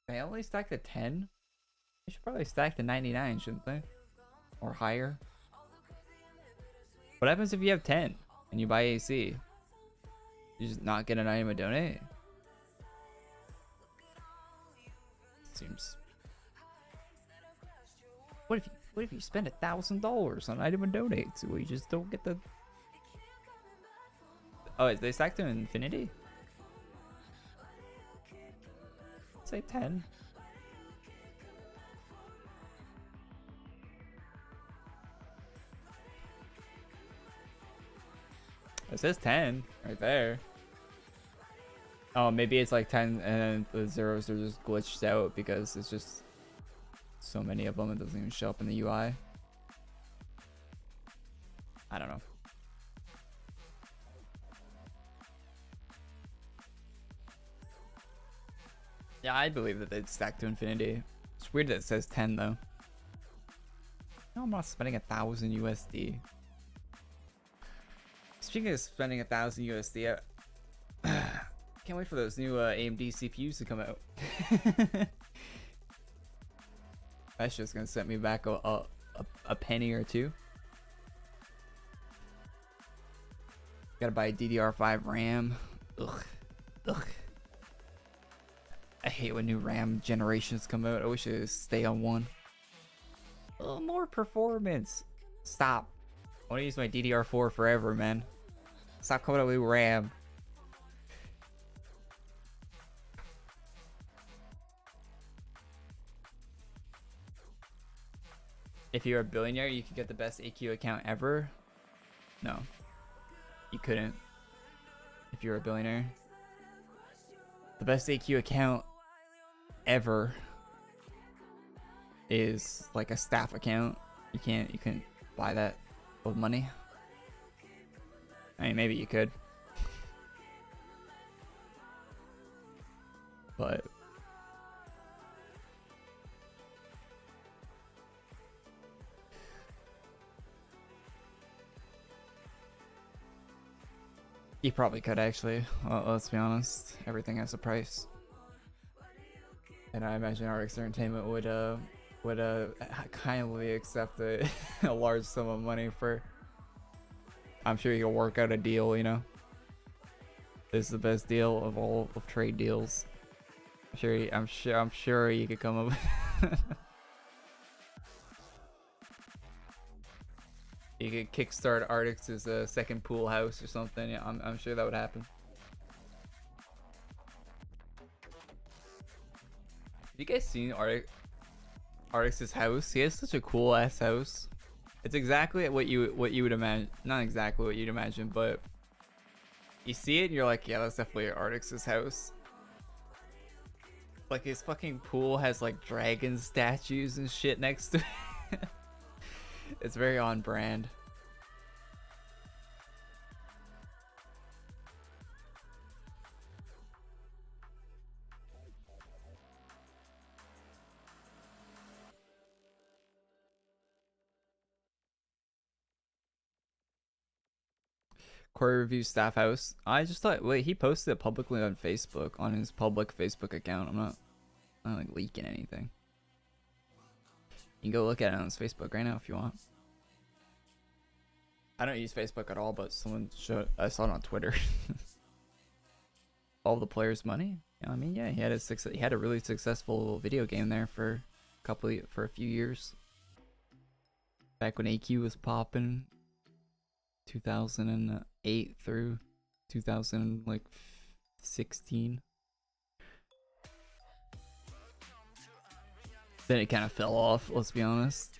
They only stack to 10? They should probably stack to 99, shouldn't they? Or higher. What happens if you have 10 and you buy AC? You just not get an item to donate? Seems. What if you spend $1,000 on item and donate? So you just don't get the. Oh, they stack to infinity? Say 10. It says 10 right there. Oh, maybe it's like 10 and the zeros are just glitched out because it's just so many of them it doesn't even show up in the UI. I don't know. Yeah, I believe that they'd stack to infinity. It's weird that it says 10 though. No, I'm not spending 1,000 USD. Speaking of spending 1,000 USD, can't wait for those new AMD CPUs to come out. That's just gonna set me back a penny or two. Gotta buy a DDR5 RAM. Ugh. I hate when new RAM generations come out. I wish it would stay on one. Oh, more performance. Stop. I want to use my DDR4 forever, man. Stop coming up with RAM. If you're a billionaire, you could get the best AQ account ever. No, you couldn't. If you're a billionaire, the best AQ account ever is like a staff account. You couldn't buy that with money. I mean, maybe you could, but you probably could actually. Well, let's be honest. Everything has a price, and I imagine RX Entertainment would kindly accept a large sum of money for. I'm sure you can work out a deal, you know. This is the best deal of all of trade deals. I'm sure you could come up with. You could kickstart Artix's second pool house or something. Yeah, I'm sure that would happen. Have you guys seen Artix's house? He has such a cool ass house. It's exactly what you would imagine. Not exactly what you'd imagine, but you see it and you're like, yeah, that's definitely Artix's house. Like his fucking pool has like dragon statues and shit next to it. It's very on brand. Korey reviews staff house. I just thought, wait, he posted it publicly on Facebook, on his public Facebook account. I'm not like leaking anything. You can go look at it on his Facebook right now if you want. I don't use Facebook at all, but someone showed. I saw it on Twitter. All the players' money. Yeah, I mean, yeah, he had a really successful video game there for a few years. Back when AQ was popping. 2008 through 2016. Then it kind of fell off, let's be honest.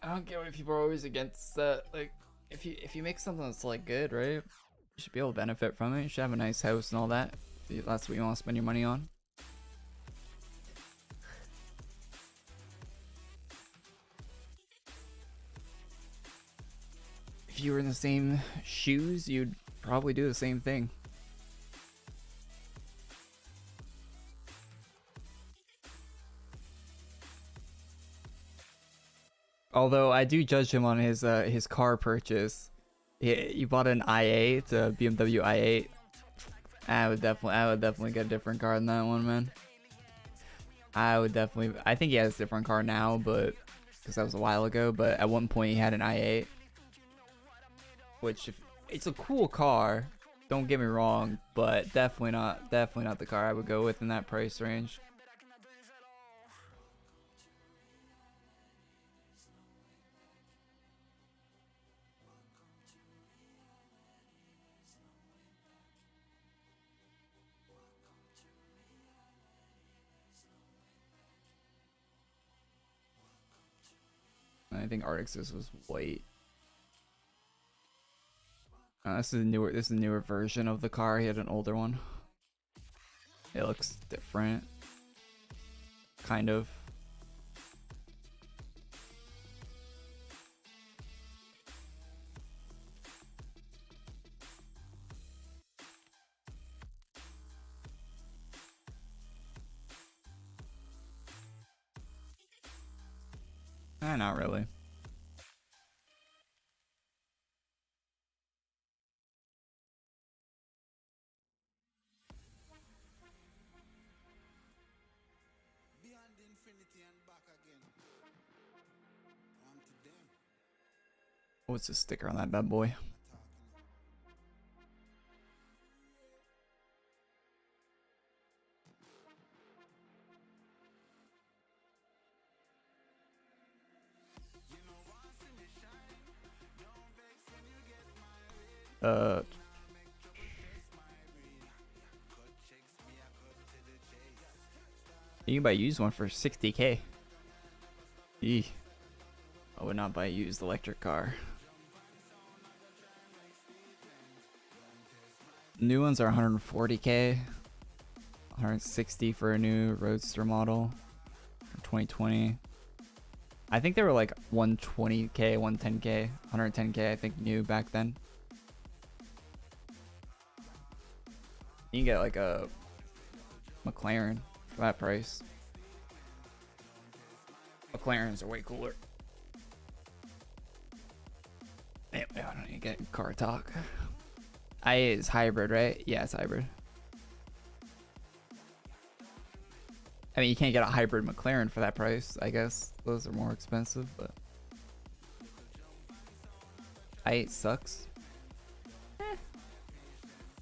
I don't get why people are always against that. Like, if you make something that's like good, right? You should be able to benefit from it. You should have a nice house and all that. If that's what you want to spend your money on. if you were in the same shoes, you'd probably do the same thing. Although I do judge him on his car purchase. He bought an i8, it's a BMW i8. I would definitely get a different car than that one, man. I think he has a different car now, but because that was a while ago. But at one point he had an i8, which it's a cool car. Don't get me wrong, but definitely not the car I would go with in that price range. I think Arcticus was white. This is a newer version of the car. He had an older one. It looks different. Kind of. Not really. What's the sticker on that bad boy? You can buy a used one for 60K. Eeh. I would not buy a used electric car. New ones are 140K. 160 for a new Roadster model for 2020. I think they were like 120K, 110K, 110K, I think new back then. You can get like a McLaren for that price. McLarens are way cooler. Anyway, I don't need to get car talk. It's hybrid, right? Yeah, it's hybrid. I mean, you can't get a hybrid McLaren for that price, I guess. Those are more expensive, but i8 sucks.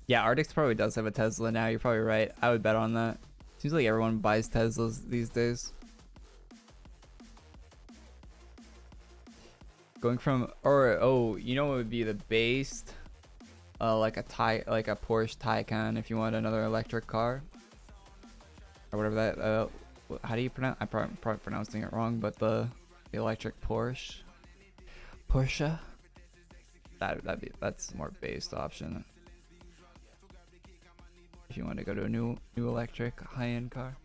Yeah, Arctic probably does have a Tesla now. You're probably right. I would bet on that. Seems like everyone buys Teslas these days. Going from, you know what would be the base? Like a Porsche Taycan if you want another electric car. Or whatever that, how do you pronounce? I'm probably pronouncing it wrong, but the electric Porsche. That's a more based option. If you want to go to a new electric high-end car.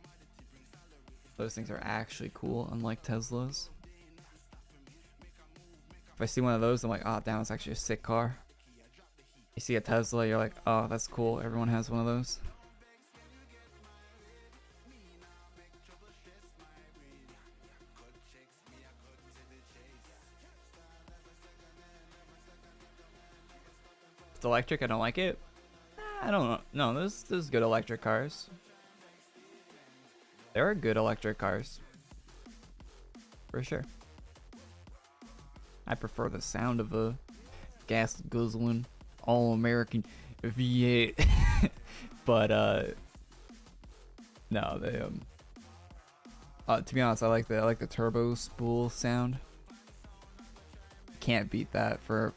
Those things are actually cool, unlike Teslas. If I see one of those, I'm like, oh damn, it's actually a sick car. You see a Tesla, you're like, oh, that's cool, everyone has one of those. It's electric, I don't like it. I don't know. No, there's good electric cars. There are good electric cars. For sure. I prefer the sound of a gas guzzling all-American V8. But no, they to be honest, I like the turbo spool sound. Can't beat that for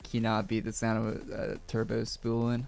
cannot beat the sound of a turbo spooling.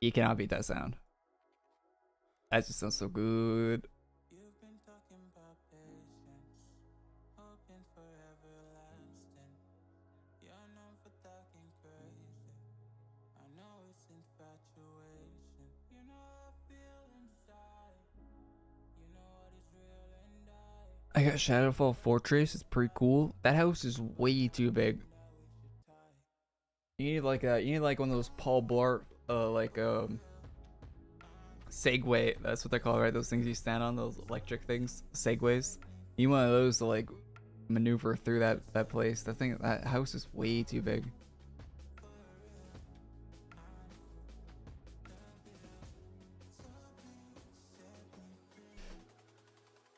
You cannot beat that sound. That just sounds so good. I got Shadowfall Fortress. It's pretty cool. That house is way too big. You need like one of those Paul Blart Segway. That's what they call it, right? Those things you stand on, those electric things, segways. You need one of those to like maneuver through that place. That house is way too big.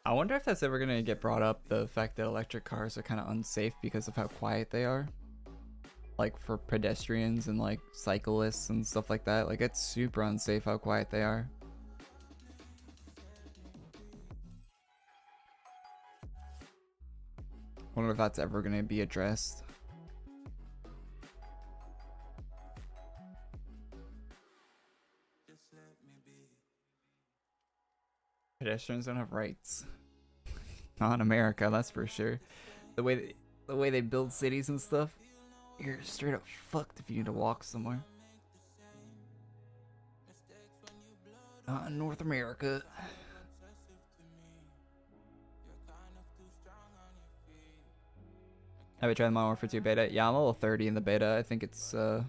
I wonder if that's ever gonna get brought up, the fact that electric cars are kind of unsafe because of how quiet they are. Like for pedestrians and like cyclists and stuff like that. Like it's super unsafe how quiet they are. Wonder if that's ever gonna be addressed. Pedestrians don't have rights. Not in America, that's for sure. The way they build cities and stuff, you're straight up fucked if you need to walk somewhere. Not in North America. Have you tried Modern Warfare 2 beta? Yeah, I'm level 30 in the beta. I think it's I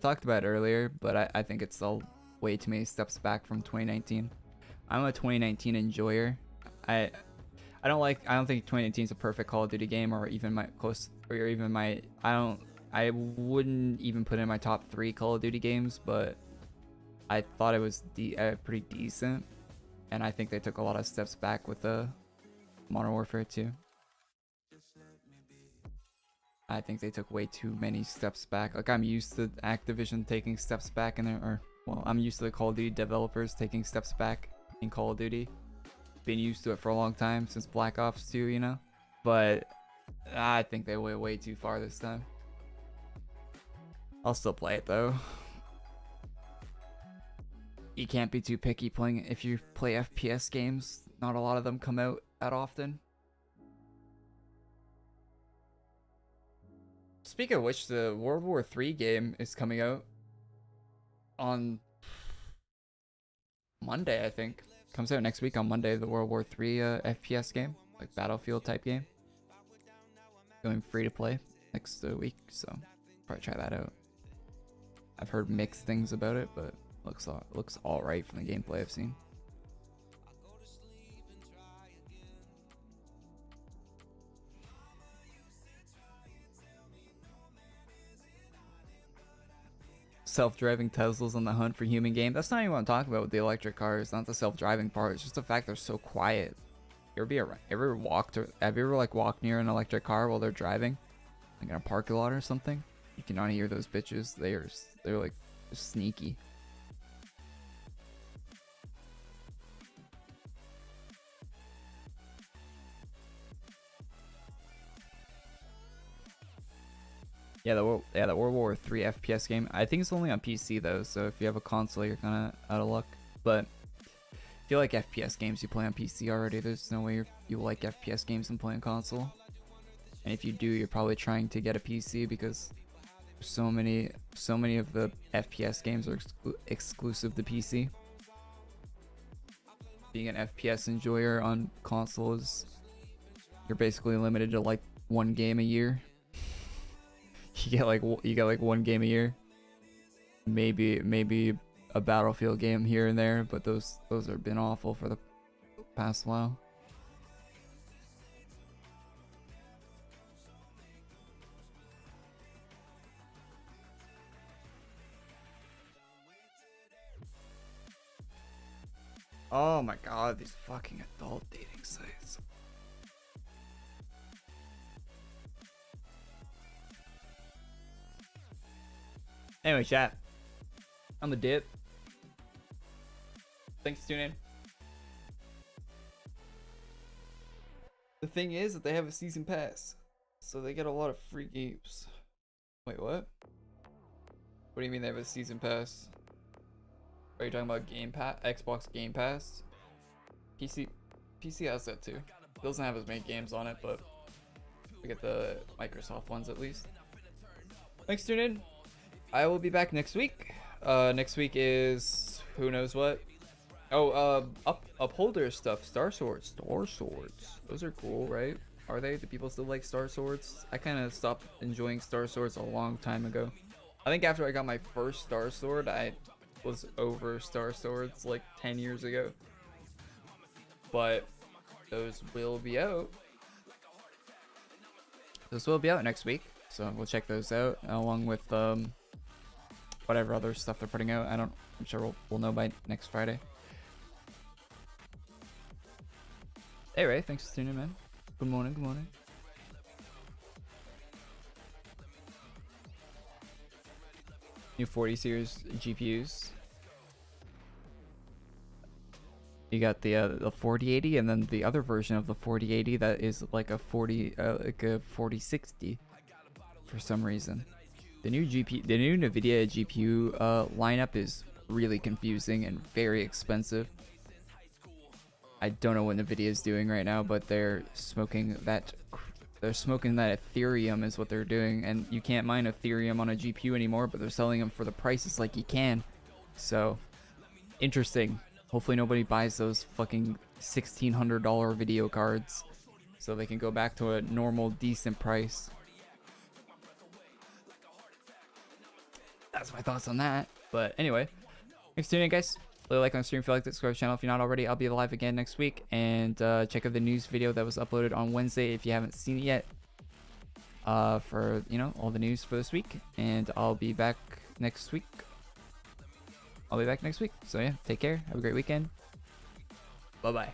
talked about it earlier, but I think it's all way too many steps back from 2019. I'm a 2019 enjoyer. I don't think 2019 is a perfect Call of Duty game, or even my close, or even my, I wouldn't even put in my top 3 Call of Duty games, but I thought it was pretty decent, and I think they took a lot of steps back with the Modern Warfare 2. I think they took way too many steps back. Like, I'm used to Activision taking steps back in there, or well, I'm used to the Call of Duty developers taking steps back in Call of Duty. Been used to it for a long time, since Black Ops 2, you know? But I think they went way too far this time. I'll still play it though. You can't be too picky playing if you play FPS games. Not a lot of them come out that often. Speaking of which, the World War III game is coming out on Monday, I think. Comes out next week on Monday, the World War III FPS game, like Battlefield type game. Going free to play next week, so probably try that out. I've heard mixed things about it, but looks all right from the gameplay I've seen. Self-driving Teslas on the hunt for human game. That's not even what I'm talking about with the electric cars. Not the self-driving part. It's just the fact they're so quiet. Have you ever like walked near an electric car while they're driving, like in a parking lot or something? You cannot hear those bitches. They're like sneaky. Yeah, the World War III FPS game. I think it's only on PC though, so if you have a console, you're kind of out of luck. But if you like FPS games, you play on PC already. There's no way you like FPS games and play on console. And if you do, you're probably trying to get a PC because so many of the FPS games are exclusive to PC. Being an FPS enjoyer on consoles, you're basically limited to like one game a year. You get like one game a year, maybe a Battlefield game here and there, but those have been awful for the past while. Oh my god, these fucking adult dating sites. Anyway, chat. I'm the dip. Thanks for tuning in. The thing is that they have a season pass, so they get a lot of free games. Wait, what? What do you mean they have a season pass? Are you talking about Game Pass? Xbox Game Pass? PC has that too. It doesn't have as many games on it, but we get the Microsoft ones at least. Thanks for tuning in. I will be back next week. Next week is who knows what. Oh, upholder stuff. Star swords. Those are cool, right? Are they? Do people still like Star Swords? I kind of stopped enjoying Star Swords a long time ago. I think after I got my first Star Sword, I was over Star Swords like 10 years ago. But those will be out. Those will be out next week, so we'll check those out along with whatever other stuff they're putting out. I'm sure we'll know by next Friday. Hey Ray, thanks for tuning in, man. Good morning, good morning. New 40 series GPUs. You got the 4080 and then the other version of the 4080 that is like a 4060 for some reason. The new NVIDIA GPU lineup is really confusing and very expensive. I don't know what NVIDIA is doing right now, but they're smoking that Ethereum is what they're doing, and you can't mine Ethereum on a GPU anymore, but they're selling them for the prices like you can. So interesting. Hopefully nobody buys those fucking $1,600 video cards so they can go back to a normal decent price. That's my thoughts on that. But anyway, thanks for tuning in, guys. Really like on the stream if you liked it, subscribe to the channel if you're not already. I'll be live again next week, and check out the news video that was uploaded on Wednesday if you haven't seen it yet, for all the news for this week. And I'll be back next week. So yeah, take care, have a great weekend, bye bye.